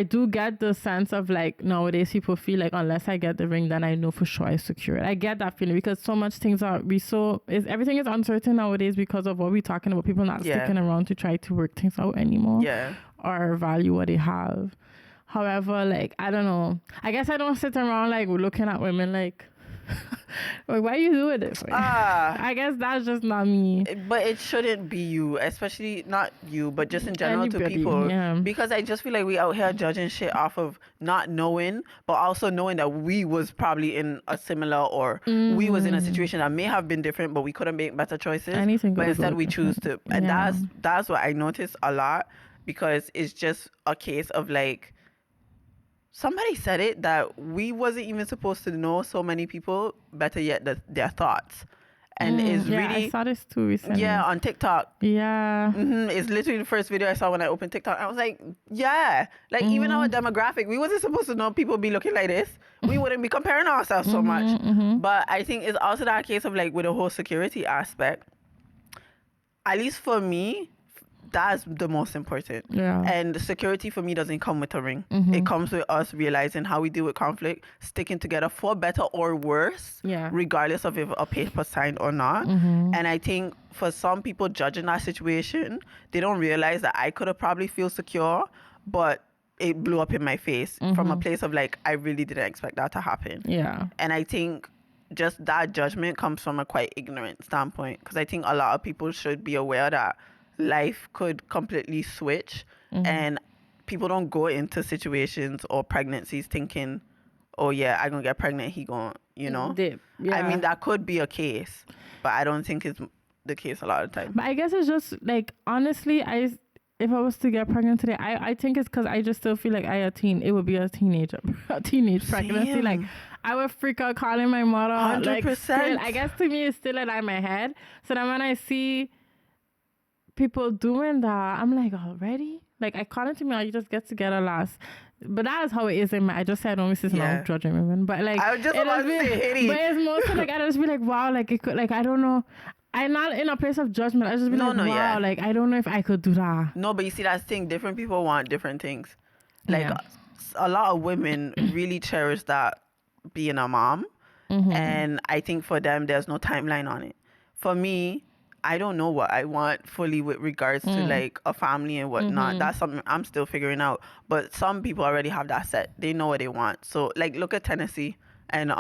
do get the sense of like, nowadays people feel like, unless I get the ring, then I know for sure I secure it. I get that feeling, because so much things everything is uncertain nowadays because of what we're talking about. People not sticking around to try to work things out anymore. Yeah. Or value what they have. However, like, I don't know. I guess I don't sit around like looking at women like, like, why you doing this? I guess that's just not me. But it shouldn't be you, especially not you, but just in general to people. Yeah. Because I just feel like we out here judging shit off of not knowing, but also knowing that we was probably in a similar, or we was in a situation that may have been different, but we couldn't make better choices. But instead we choose to. And that's what I noticed a lot, because it's just a case of like, somebody said it, that we wasn't even supposed to know so many people, better yet their thoughts. And it's really... I saw this too recently. Yeah, on TikTok. Yeah. It's literally the first video I saw when I opened TikTok. I was like, yeah. Like, even our demographic, we wasn't supposed to know people be looking like this. We wouldn't be comparing ourselves so much. But I think it's also that case of like, with the whole security aspect, at least for me, that's the most important. Yeah. And the security for me doesn't come with a ring. It comes with us realizing how we deal with conflict, sticking together for better or worse, regardless of if a paper signed or not. And I think for some people judging that situation, they don't realize that I could have probably feel secure, but it blew up in my face from a place of like, I really didn't expect that to happen. Yeah. And I think just that judgment comes from a quite ignorant standpoint, because I think a lot of people should be aware that life could completely switch, and people don't go into situations or pregnancies thinking, oh yeah, I'm gonna get pregnant, he gonna, you know. I mean, that could be a case, but I don't think it's the case a lot of the time. But I guess it's just like, honestly, if I was to get pregnant today, I think it's because I just still feel like it would be a teenage pregnancy. Same. Like, I would freak out calling my mother. 100%. Like, still, I guess to me it's still in my head. So then when I see people doing that, I'm like, already? Like, I call it to me, or you just get together last. But that is how it is in my... I just said, don't miss now judging women. But like... I was just about to say Haiti. But it's mostly like, I just be like, wow, like, it could, like, I don't know. I'm not in a place of judgment. I just be wow, like, I don't know if I could do that. No, but you see, that's the thing. Different people want different things. Like, a lot of women really cherish that being a mom. And I think for them, there's no timeline on it. For me, I don't know what I want fully with regards to like a family and whatnot. That's something I'm still figuring out. But some people already have that set. They know what they want. So like, look at Tennessee and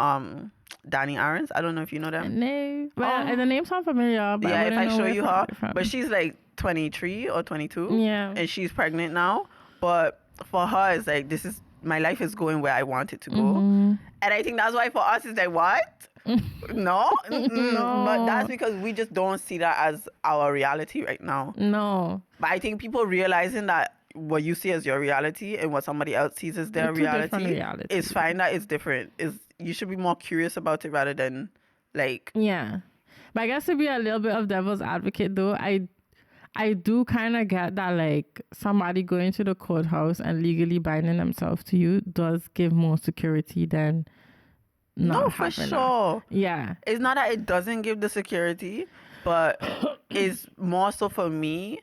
Danny Arons. I don't know if you know them. No. Well, the name sounds familiar. But yeah, I if I show you her. From. But she's like 23 or 22. Yeah. And she's pregnant now. But for her, it's like, my life is going where I want it to go. And I think that's why for us, it's like, what? No? No. But that's because we just don't see that as our reality right now. No. But I think people realizing that what you see as your reality and what somebody else sees as their reality, it's fine that it's different. You should be more curious about it rather than like... Yeah. But I guess to be a little bit of devil's advocate though, I do kind of get that like somebody going to the courthouse and legally binding themselves to you does give more security than not for sure. That. Yeah. It's not that it doesn't give the security, but it's more so for me.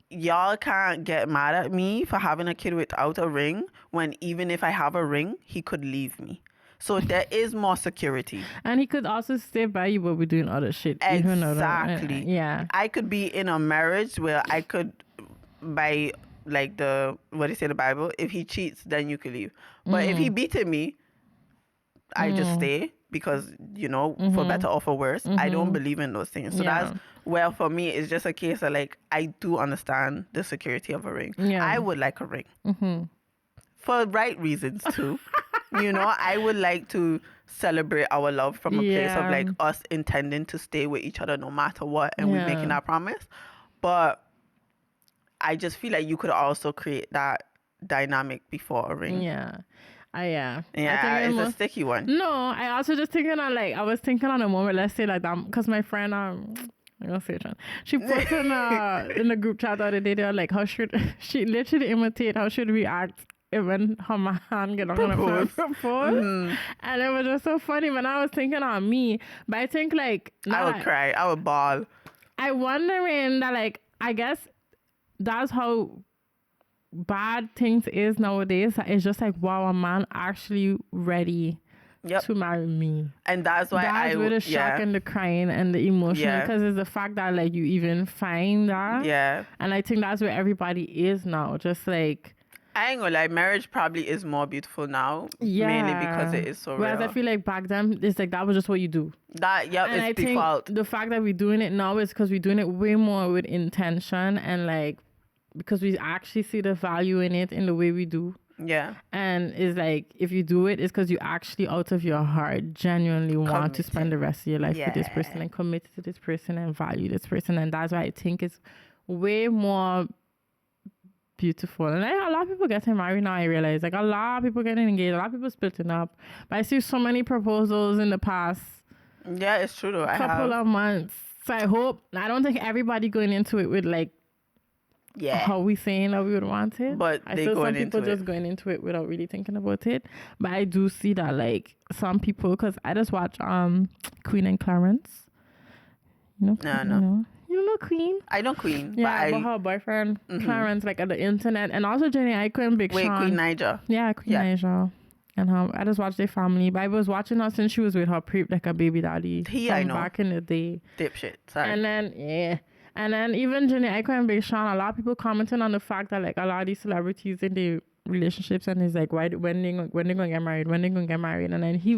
Y'all can't get mad at me for having a kid without a ring when even if I have a ring, he could leave me. So there is more security. And he could also stay by you but we're doing other shit. Exactly. Yeah. I could be in a marriage where I could, by like the Bible, if he cheats, then you could leave. But if he beated me, I just stay because, for better or for worse, I don't believe in those things. So that's where for me, it's just a case of like, I do understand the security of a ring. Yeah. I would like a ring. For right reasons too. I would like to celebrate our love from a place of like us intending to stay with each other no matter what and we're making that promise. But I just feel like you could also create that dynamic before a ring. Yeah. Yeah, it's a sticky one. No, I also just thinking on like, I was thinking on a moment, let's say like that, because my friend, I'm gonna say it, she put in the group chat the other day, they're like, she literally imitate how should we act when her man get on a propose. And it was just so funny when I was thinking on me. But I think like I would cry, I would bawl. I wondering that like, I guess that's how bad things is nowadays. It's just like, wow, a man actually ready to marry me. And that's why that's where the shock and the crying and the emotion, because it's the fact that like you even find that. And I think that's where everybody is now, just like, I ain't gonna lie, marriage probably is more beautiful now, mainly because it is so real. Whereas I feel like back then, it's like that was just what you do. And I default. think the fact that we're doing it now is because we're doing it way more with intention and like, because we actually see the value in it in the way we do. Yeah. And it's like, if you do it, it's because you actually out of your heart genuinely want to spend the rest of your life with this person and commit to this person and value this person. And that's why I think it's way more beautiful. And like, a lot of people getting married now, I realize. Like a lot of people getting engaged, a lot of people splitting up. But I see so many proposals in the past. Yeah, it's true though. Couple of months. So I don't think everybody going into it with like, how we saying that we would want it, but I saw some people just going into it without really thinking about it. But I do see that like some people, because I just watch Queen and Clarence. No. You know Queen? I know Queen. Yeah, but her boyfriend Clarence, like on the internet, and also Jenny Aiko and Big Sean. Queen Niger. Yeah, Queen Niger. And I just watched their family. But I was watching her since she was with her like a baby daddy. I know. Back in the day. Dipshit. Sorry. And then And then even Jenny Aiko and Big Sean, a lot of people commenting on the fact that like a lot of these celebrities in their relationships, and it's like, when they gonna get married? And then he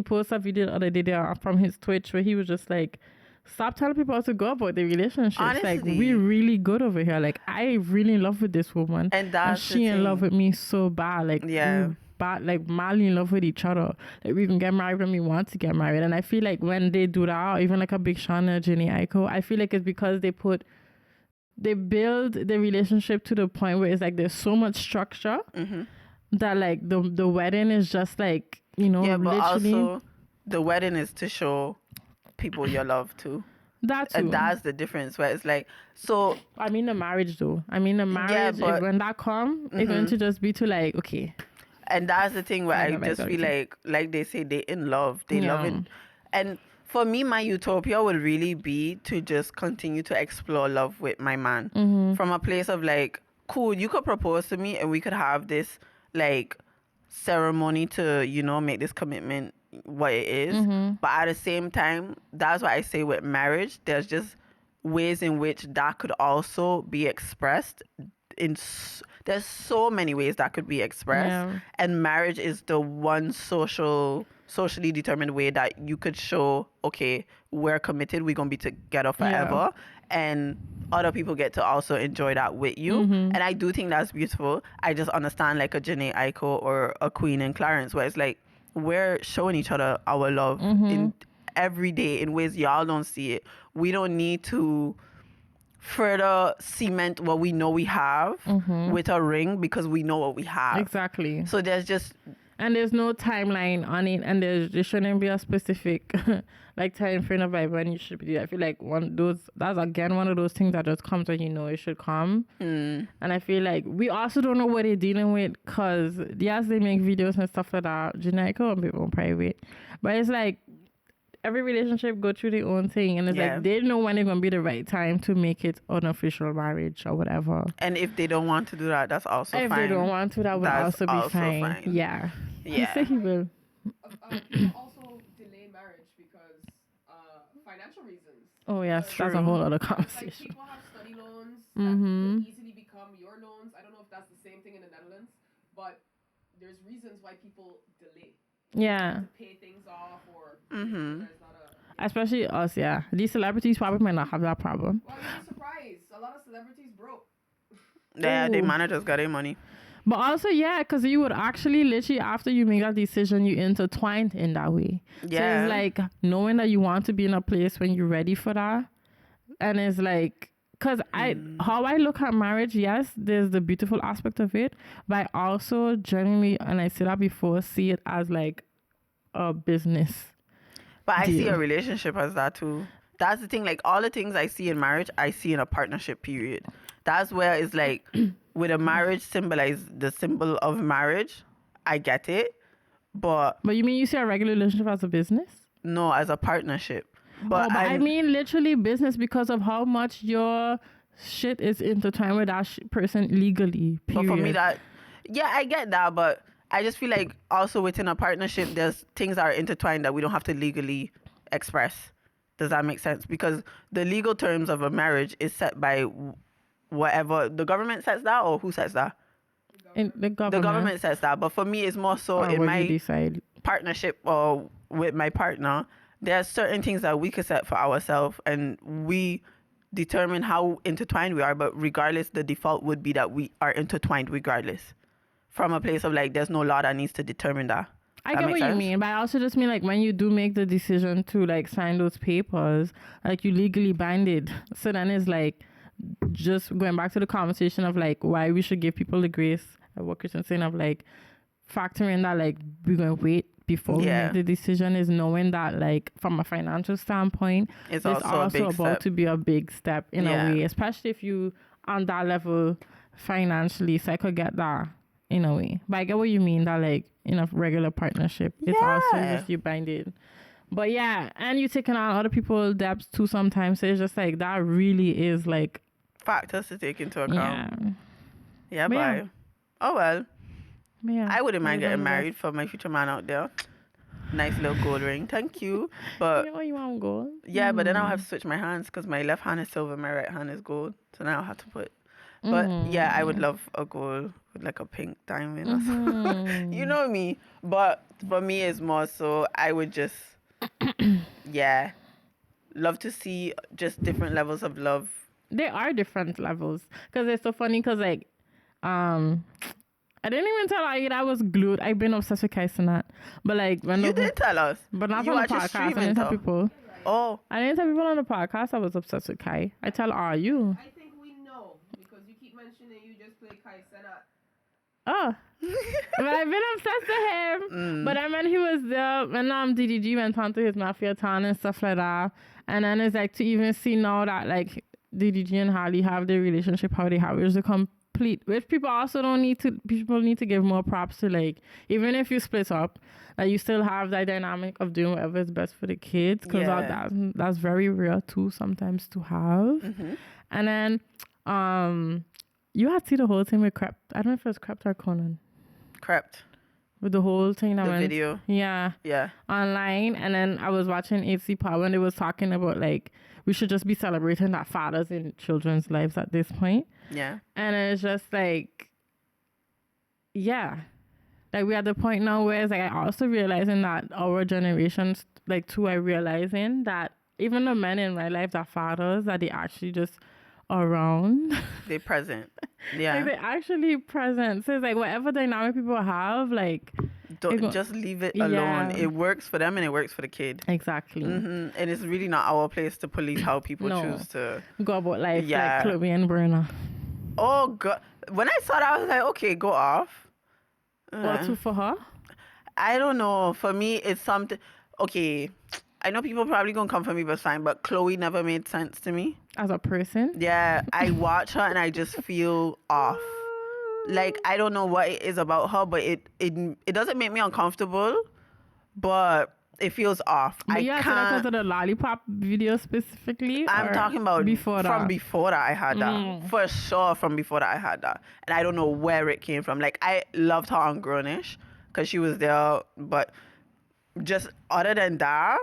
posted a video the other day from his Twitch where he was just like, stop telling people how to go about their relationships. Honestly. Like, we're really good over here. Like, I really in love with this woman, and she in love with me so bad. Like, but like madly in love with each other. Like, we can get married when we want to get married. And I feel like when they do that, or even like a Big Sean or Jenny Aiko, I feel like it's because they build the relationship to the point where it's like there's so much structure that like the wedding is just like, but literally, also the wedding is to show people your love too. And that's the difference, where it's like, so I mean the marriage though. When that come, it's going to just be to like, okay. And that's the thing where I just feel like they say, they in love. They love it. And for me, my utopia would really be to just continue to explore love with my man. From a place of like, cool, you could propose to me and we could have this like ceremony to, make this commitment what it is. But at the same time, that's why I say with marriage, there's just ways in which that could also be expressed there's so many ways that could be expressed, and marriage is the one social socially determined way that you could show, okay, we're committed, we're gonna be together forever, and other people get to also enjoy that with you. And I do think that's beautiful. I just understand like a Janae Aiko or a Queen and Clarence, where it's like we're showing each other our love in every day in ways y'all don't see it. We don't need to further cement what we know we have with a ring because we know what we have. Exactly. So and there's no timeline on it, and there shouldn't be a specific like time frame of when you should be. I feel like that's again one of those things that just comes when you know it should come. And I feel like we also don't know what they're dealing with, because yes, they make videos and stuff like that, generic or people private, but it's like every relationship go through their own thing, and it's like they know when it's gonna be the right time to make it unofficial marriage or whatever. And if they don't want to do that, that's also fine. If they don't want to, that would also be fine. Yeah. He said he will. People also delay marriage because financial reasons. Oh yes, that's a whole other conversation. Like people have study loans that could easily become your loans. I don't know if that's the same thing in the Netherlands, but there's reasons why people delay. Yeah. To pay things off or there's not especially us, yeah. These celebrities probably might not have that problem. Well, you'd be surprised. A lot of celebrities broke. Yeah, the managers got their money. But also, yeah, because you would actually literally, after you make that decision, you intertwined in that way. Yeah. So it's like knowing that you want to be in a place when you're ready for that. And it's like, because how I look at marriage, yes, there's the beautiful aspect of it. But I also genuinely, and I said that before, see it as like a business. But I see a relationship as that too. That's the thing. Like all the things I see in marriage, I see in a partnership period. That's where it's like, with a marriage symbolize the symbol of marriage. I get it. But you mean you see a regular relationship as a business? No, as a partnership. But I mean literally business, because of how much your shit is intertwined with that person legally, period. But for me I get that, but I just feel like also within a partnership, there's things that are intertwined that we don't have to legally express. Does that make sense? Because the legal terms of a marriage is set by whatever the government sets that, or who sets that? The government sets that. But for me, it's more so in my partnership or with my partner. There are certain things that we could set for ourselves, and we determine how intertwined we are. But regardless, the default would be that we are intertwined regardless. From a place of like, there's no law that needs to determine that. I get what you mean, but I also just mean like when you do make the decision to like sign those papers, like you legally binded. So then it's like just going back to the conversation of like why we should give people the grace, what Christian's saying of like factoring that like we're going to wait before we make the decision, is knowing that like from a financial standpoint, it's also about to be a big step in a way, especially if you on that level financially. So I could get that in a way, but I get what you mean that like in a regular partnership, it's also just you binded. But yeah, and you taking on other people's debts too sometimes. So it's just like that really is like factors to take into account. Yeah, bye. Oh well. Yeah, I wouldn't mind getting married for my future man out there. Nice little gold ring, thank you. But you want gold? Yeah, but then I'll have to switch my hands because my left hand is silver, my right hand is gold. So now I'll have to put. But yeah, I would love a gold with like a pink diamond or something. You know me. But for me, it's more so I would just, love to see just different levels of love. There are different levels, because it's so funny because like, I didn't even tell you that I was glued. I've been obsessed with Kai Cenat. But like when you did tell us, but not on the podcast. I didn't tell people. Oh, I didn't tell people on the podcast I was obsessed with Kai. I tell you. I think we know because you keep mentioning you just play Kai Cenat. Oh, but I've been obsessed with him. But I mean, he was there when DDG went on to his Mafia Town and stuff like that. And then it's like to even see now that like DDG and Harley have their relationship, how they have it is a complete, which people need to give more props to, like, even if you split up, like you still have that dynamic of doing whatever is best for the kids, because that's very rare too sometimes to have. And then you had to see the whole thing with Crept. I don't know if it was Crept or Conan. Crept. With the whole thing that the went video. Yeah. Online, and then I was watching HC Power and they was talking about like we should just be celebrating that fathers in children's lives at this point. Yeah. And it's just like, yeah, like we're at the point now where it's like I also realizing that our generations, like too, I realizing that even the men in my life that fathers, that they actually just around. They present. Yeah. Like they actually present. So it's like whatever dynamic people have, like don't just leave it alone. Yeah. It works for them and it works for the kid. Exactly. And it's really not our place to police how people choose to go about life. Yeah. Like Chloe and Brenna. Oh God! When I saw that, I was like, okay, go off. What's for her? I don't know. For me, it's something. Okay, I know people probably gonna come for me, but it's fine. But Chloe never made sense to me as a person. Yeah, I watch her and I just feel off. Like I don't know what it is about her, but it doesn't make me uncomfortable, but it feels off. But I can't. Because of the lollipop video specifically. I'm talking about before that. From before that I had that. For sure, from before that I had that, and I don't know where it came from. Like I loved her on Grownish because she was there, but just other than that,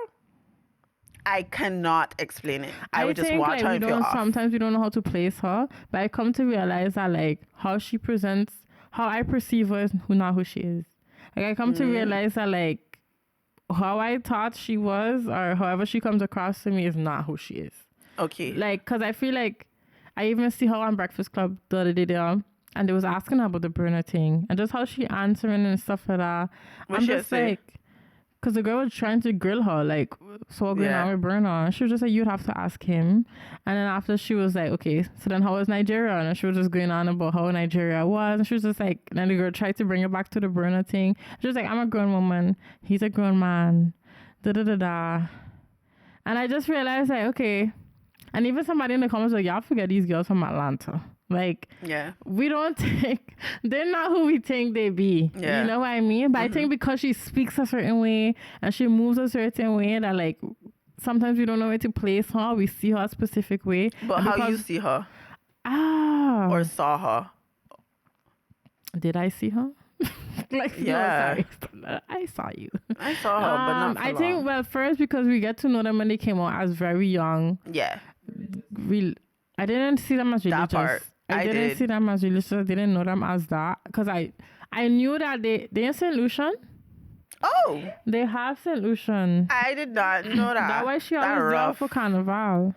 I cannot explain it. I would just watch her and feel off. Sometimes we don't know how to place her, but I come to realize that like how she presents, how I perceive her is not who she is. Like I come to realize that like how I thought she was or however she comes across to me is not who she is. Okay. Like, because I feel like I even see her on Breakfast Club the other day there, and they was asking her about the burner thing and just how she answering and stuff like that. I'm just like, because the girl was trying to grill her, like, so what's going on with Burner? She was just like, you'd have to ask him. And then after she was like, okay, so then how was Nigeria? And she was just going on about how Nigeria was. And she was just like, then the girl tried to bring it back to the Burner thing. She was like, I'm a grown woman. He's a grown man. Da-da-da-da. And I just realized, like, okay. And even somebody in the comments was like, y'all forget these girls from Atlanta. Like, we don't think, they're not who we think they be. Yeah. You know what I mean? But I think because she speaks a certain way and she moves a certain way that, like, sometimes we don't know where to place her. We see her a specific way. But how you see her? Or saw her? Did I see her? Like, no, sorry. I saw you. I saw her, but not for I long. think, well, first because we get to know them when they came out as very young. Yeah. I didn't see them as religious. That part. I didn't see them as religious. I didn't know them as that. Because I knew that they in St. Lucian. Oh. They have St. Lucian. I did not know that. That's why she always there for Carnival.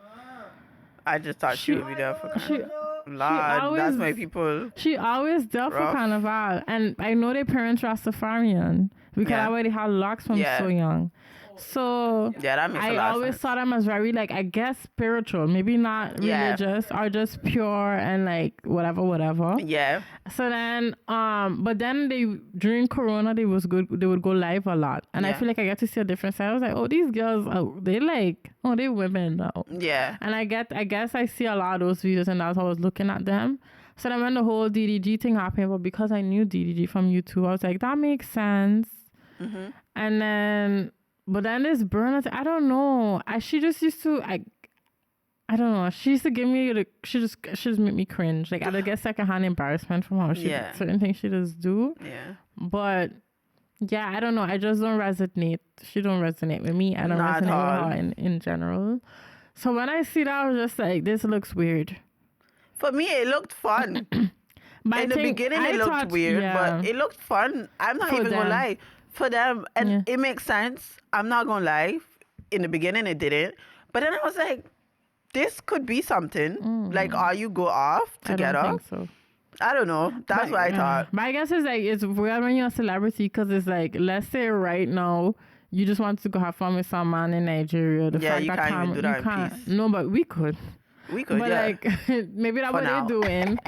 I just thought she would be there for Carnival. Lord, that's my people. She always there for Carnival. And I know their parents Rastafarian. Because I already had locks from so young. So that makes I always saw them as very, like, I guess spiritual, maybe not religious or just pure and like whatever. Yeah. So then, but then during Corona they would go live a lot, and I feel like I get to see a different side. I was like, oh, these girls, they women now. Yeah. And I guess I see a lot of those videos, and that's how I was looking at them. So then when the whole DDG thing happened, but because I knew DDG from YouTube, I was like, that makes sense. Mm-hmm. And then. But then this Burner, I don't know. She just used to, I don't know. She used to give me, she just make me cringe. Like, I get secondhand embarrassment from how certain things she just do. Yeah. But, yeah, I don't know. I just don't resonate. She don't resonate with me. I don't resonate with her in general. So when I see that, I was just like, this looks weird. For me, it looked fun. But in the beginning, it looked weird, but it looked fun. I'm not even going to lie. For them, and it makes sense. I'm not gonna lie. In the beginning, it didn't, but then I was like, "This could be something." Like, are you go off together? I don't think so. I don't know. That's what I thought. But I guess it's like it's weird when you're a celebrity because it's like, let's say right now you just want to go have fun with some man in Nigeria. The fact you that can't even do that in peace. No, but we could. But like, maybe that's what they're doing.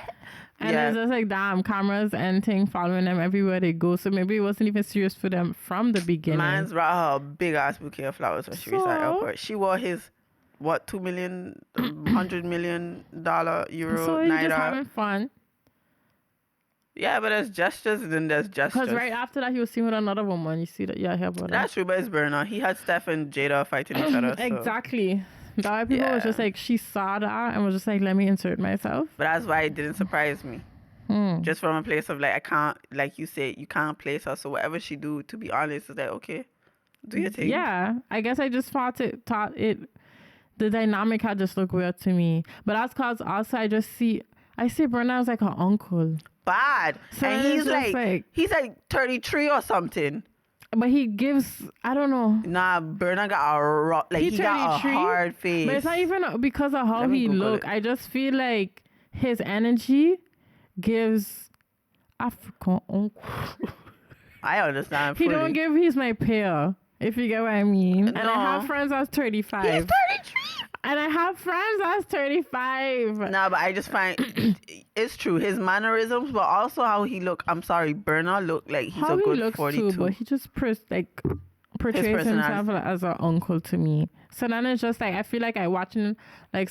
And it's just like, damn, cameras and thing following them everywhere they go. So maybe it wasn't even serious for them from the beginning. Man's brought her a big ass bouquet of flowers when she reached that airport. She wore his, $2 million, $100 million euro so he's night just out. having fun. Yeah, but there's gestures and then there's gestures. Because right after that, he was seen with another woman. You see that? Yeah, I hear about that. That's true, but it's Burner. He had Steph and Jada fighting each other. Exactly. The other people was just like, she saw that and was just like, let me insert myself. But that's why it didn't surprise me. Just from a place of like, I can't, like you say, you can't place her. So whatever she do, to be honest, is like, okay, do your thing. Yeah, I guess I just thought it, the dynamic had just looked weird to me. But that's because also I see Burner as like her uncle. bad. So and he's like 33 or something. But he gives, I don't know. Nah, Burna got he got a hard face. But it's not even because of how he look. I just feel like his energy gives African uncle. I understand. He don't give he's my peer, if you get what I mean. And I have friends that's 35. He's 33. And I have friends that's 35. Nah, but I just find it's true. His mannerisms, but also how he look. I'm sorry, Burna look like he's a good 42. Too, but he just portrays himself as an uncle to me. So then it's just like, I feel like I watching like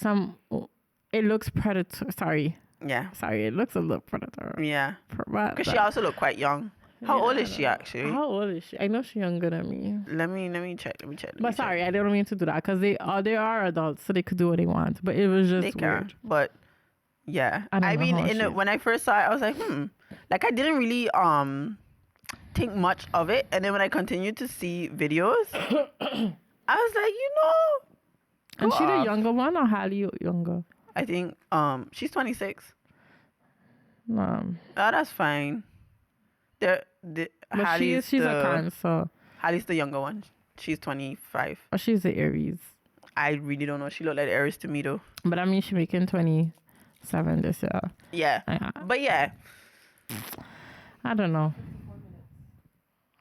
it looks predator. Sorry, it looks a little predator. Yeah, because she also look quite young. How old is she actually? How old is she? I know she's younger than me. Let me check. But sorry, I don't mean to do that because they are adults, so they could do what they want. But it was just weird. But yeah, I mean, when I first saw it, I was like, like I didn't really think much of it, and then when I continued to see videos, I was like, And she the younger one or Halle younger? I think she's 26. Oh, that's fine. But she's a Cancer. Hallie's the younger one. She's 25. Or she's the Aries. I really don't know. She looked like Aries to me though. But I mean, she's making 27 this year. Yeah. But yeah. I don't know.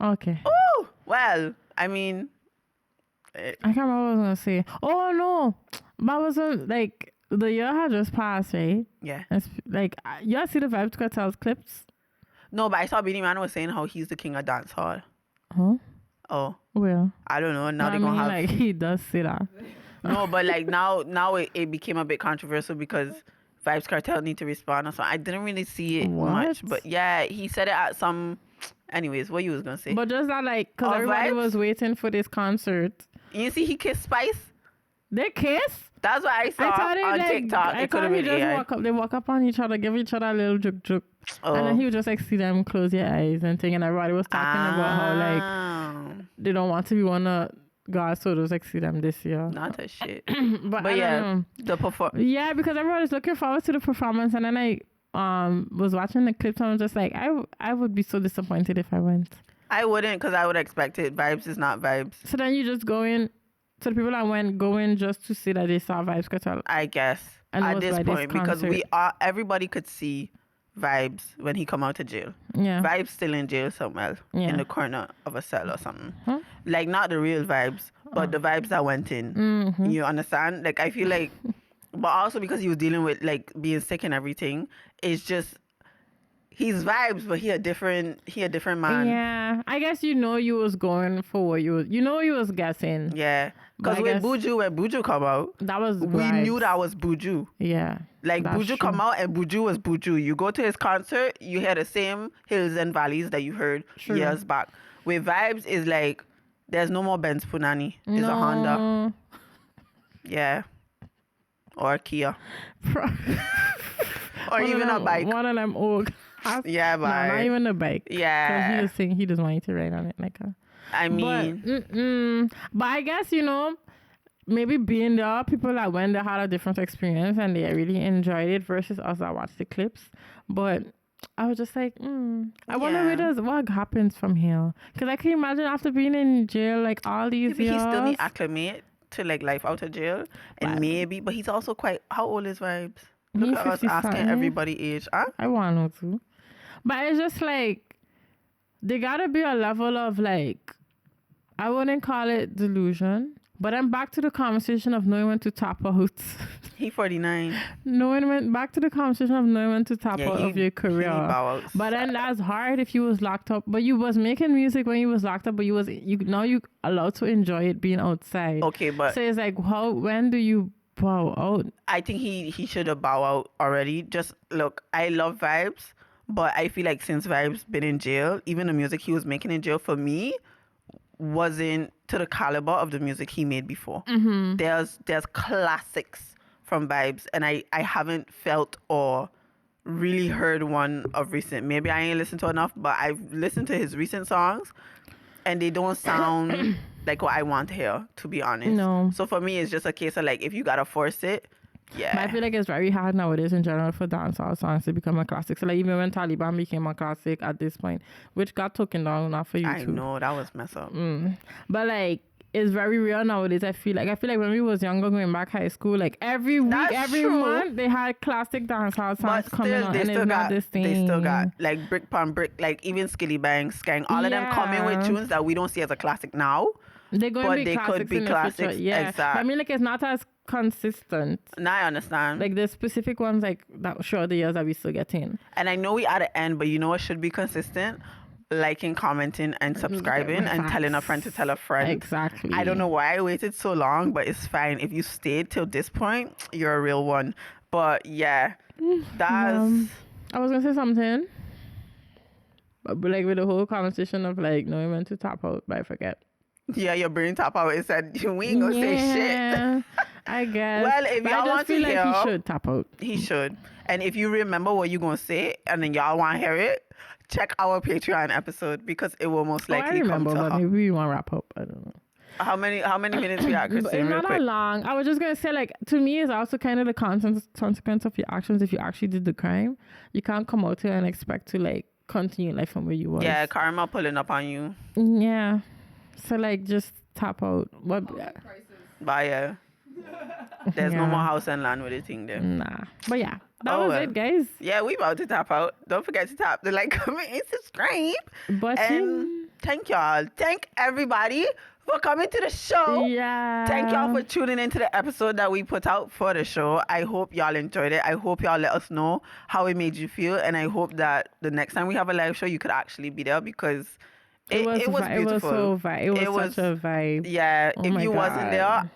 Okay. Oh, well, I mean. I can't remember what I was going to say. Oh, no. But I wasn't like, the year had just passed, right? Yeah. It's like, you see the Vybz Kartel's clips? No, but I saw Beanie Man was saying how he's the king of dance hall. Huh? Oh. Well. I don't know. Now they're going to have... like, he does say that. No, but like now it became a bit controversial because Vybz Kartel need to respond or something. I didn't really see it much. But yeah, he said it at some... Anyways, what you was going to say? But just that like... Because everybody was waiting for this concert. You see he kissed Spice? They kiss? That's what I saw on TikTok. It could have been AI. They walk up on each other, give each other a little joke. Oh. And then he would just like see them close your eyes and thing. And everybody was talking about how like they don't want to be one of God's photos like see them this year. Not a shit. but yeah, the performance. Yeah, because everybody's looking forward to the performance. And then I was watching the clips and I was just like, I would be so disappointed if I went. I wouldn't because I would expect it. Vybz is not Vybz. So then you just go in. So the people that went go in just to see that they saw Vybz Kartel. I guess at this point because everybody could see Vybz when he come out of jail. Yeah, Vybz still in jail somewhere in the corner of a cell or something. Huh? Like not the real Vybz, but the Vybz that went in. Mm-hmm. You understand? Like I feel like, but also because he was dealing with like being sick and everything, it's just. He's Vybz, but he a different man. Yeah, I guess you was going for what you was guessing. Yeah, because when Buju come out, that was we Vybz. knew that was Buju. Yeah, like Buju true. Come out and Buju was Buju. You go to his concert, you hear the same hills and valleys that you heard years back. With Vybz is like there's no more Benz Punani. It's a Honda. Yeah, or a Kia, or even a bike. One of them old. Yeah, but not even a bike. Yeah, because he was saying he doesn't want you to ride on it like a. I mean, but I guess maybe being there, people that went there had a different experience and they really enjoyed it versus us that watched the clips. But I was just like, I wonder what happens from here. Because I can imagine after being in jail like all these years, he still need acclimate to like life out of jail, and but he's also quite. How old is Vybz? Look at us asking everybody age. Huh? I want to know too. But it's just like, there gotta be a level of like, I wouldn't call it delusion, but I'm back to the conversation of knowing when to tap out. He 49. Back to the conversation of knowing when to tap out of your career. But then that's hard if you was locked up. But you was making music when you was locked up, but you allowed to enjoy it being outside. Okay, but. So it's like, when do you bow out? I think he should have bow out already. Just look, I love Vybz. But I feel like since Vybz been in jail, even the music he was making in jail for me wasn't to the caliber of the music he made before. Mm-hmm. There's classics from Vybz, and I haven't felt or really heard one of recent. Maybe I ain't listened to enough, but I've listened to his recent songs, and they don't sound like what I want to hear, to be honest. No. So for me, it's just a case of like, if you gotta force it, Yeah. But I feel like it's very hard nowadays in general for dancehall songs to become a classic. So like even when Taliban became a classic at this point, which got taken down not for YouTube. I know, that was messed up. But like it's very real nowadays. I feel like when we was younger, going back high school, like every week, every month, they had classic dancehall songs coming on, and it's not this thing. They still got like brick pon brick, like even Skilly Bang, Skang, all of them coming with tunes that we don't see as a classic now. They're going to be classics in the future. Yeah, exactly. I mean, like it's not as consistent. Now I understand. Like the specific ones, like that show the years that we still get in. And I know we at the end, but you know what should be consistent? Liking, commenting, and subscribing, and telling a friend to tell a friend. Exactly. I don't know why I waited so long, but it's fine. If you stayed till this point, you're a real one. But yeah, that's. I was gonna say something, but like with the whole conversation of like knowing when to tap out, but I forget. Yeah, your brain tap out. It said we ain't gonna say shit. I guess. Well, if y'all want to hear, like he should tap out. He should. And if you remember what you're gonna say, and then y'all want to hear it, check our Patreon episode because it will most likely come to but maybe we want to wrap up. I don't know. How many minutes we got, Kristen? It's not that long. I was just gonna say, like, to me, it's also kind of the consequence of your actions. If you actually did the crime, you can't come out here and expect to like continue life from where you were. Yeah, karma pulling up on you. Yeah. So like, just tap out. What? But yeah. There's no more house and land with the thing there. Nah. But yeah, that was it, guys. Yeah, we about to tap out. Don't forget to tap the like, comment, and subscribe. Button. Thank y'all. Thank everybody for coming to the show. Yeah. Thank y'all for tuning into the episode that we put out for the show. I hope y'all enjoyed it. I hope y'all let us know how it made you feel. And I hope that the next time we have a live show, you could actually be there because it was beautiful. It was so vibe. It was such a vibe. Yeah. If you wasn't there,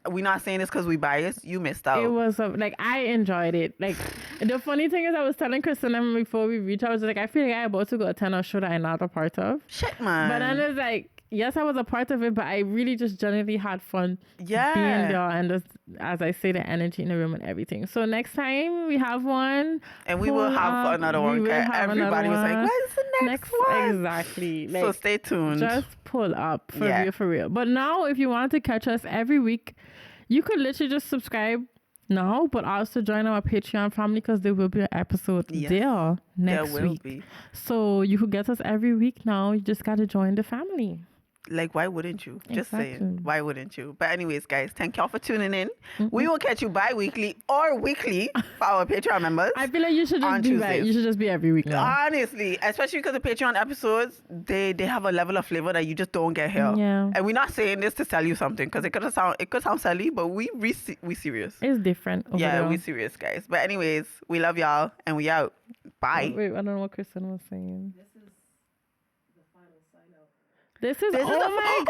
we're not saying this because we biased. You missed out. It was like I enjoyed it. Like the funny thing is, I was telling Kristen before we reached, I was like, I feel like I'm about to go attend a show that I'm not a part of. Shit, man. But then it's like, yes, I was a part of it, but I really just genuinely had fun being there and just, as I say, the energy in the room and everything. So next time we have one. And we will have another one. Everybody was like, when's the next one? Exactly. Like, so stay tuned. Just pull up for real. But now, if you want to catch us every week, you could literally just subscribe now, but also join our Patreon family because there will be an episode there next week. So you could get us every week now. You just got to join the family. Like, why wouldn't you? Just saying. Why wouldn't you? But anyways, guys, thank y'all for tuning in. We will catch you bi-weekly or weekly for our Patreon members. I feel like you should just be you should just be every week now. Honestly, especially because the Patreon episodes, they have a level of flavor that you just don't get here. Yeah. And we're not saying this to sell you something because it could sound silly, but we serious. It's different. We serious, guys. But anyways, we love y'all and we out. Bye. Wait, I don't know what Kristen was saying. This is oh my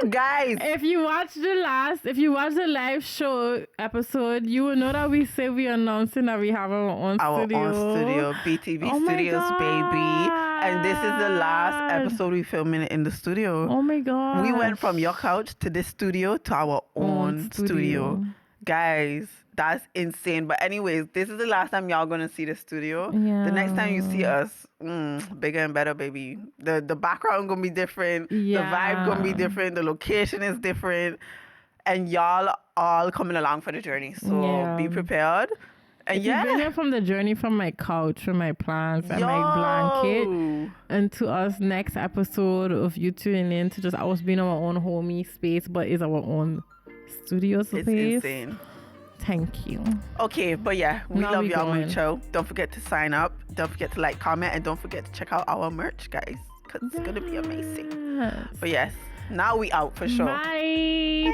God, guys! If you watch the live show episode, you will know that we say we announcing that we have our own studio, BTV Studios, baby. And this is the last episode we filming in the studio. Oh my God! We went from your couch to this studio to our own studio, guys. That's insane. But anyways, this is the last time y'all gonna see the studio. Yeah. The next time you see us, bigger and better, baby. The background gonna be different. Yeah. The vibe gonna be different. The location is different. And y'all all coming along for the journey. So be prepared. And you've been here from the journey from my couch, from my plants and my blanket, and to us next episode of you tuning in to just us being our own homey space, but is our own studio space. It's insane. Thank you. Okay, but yeah, we love y'all mucho. Don't forget to sign up. Don't forget to like, comment, and don't forget to check out our merch, guys, because it's gonna be amazing. But yes, now we out for sure. Bye.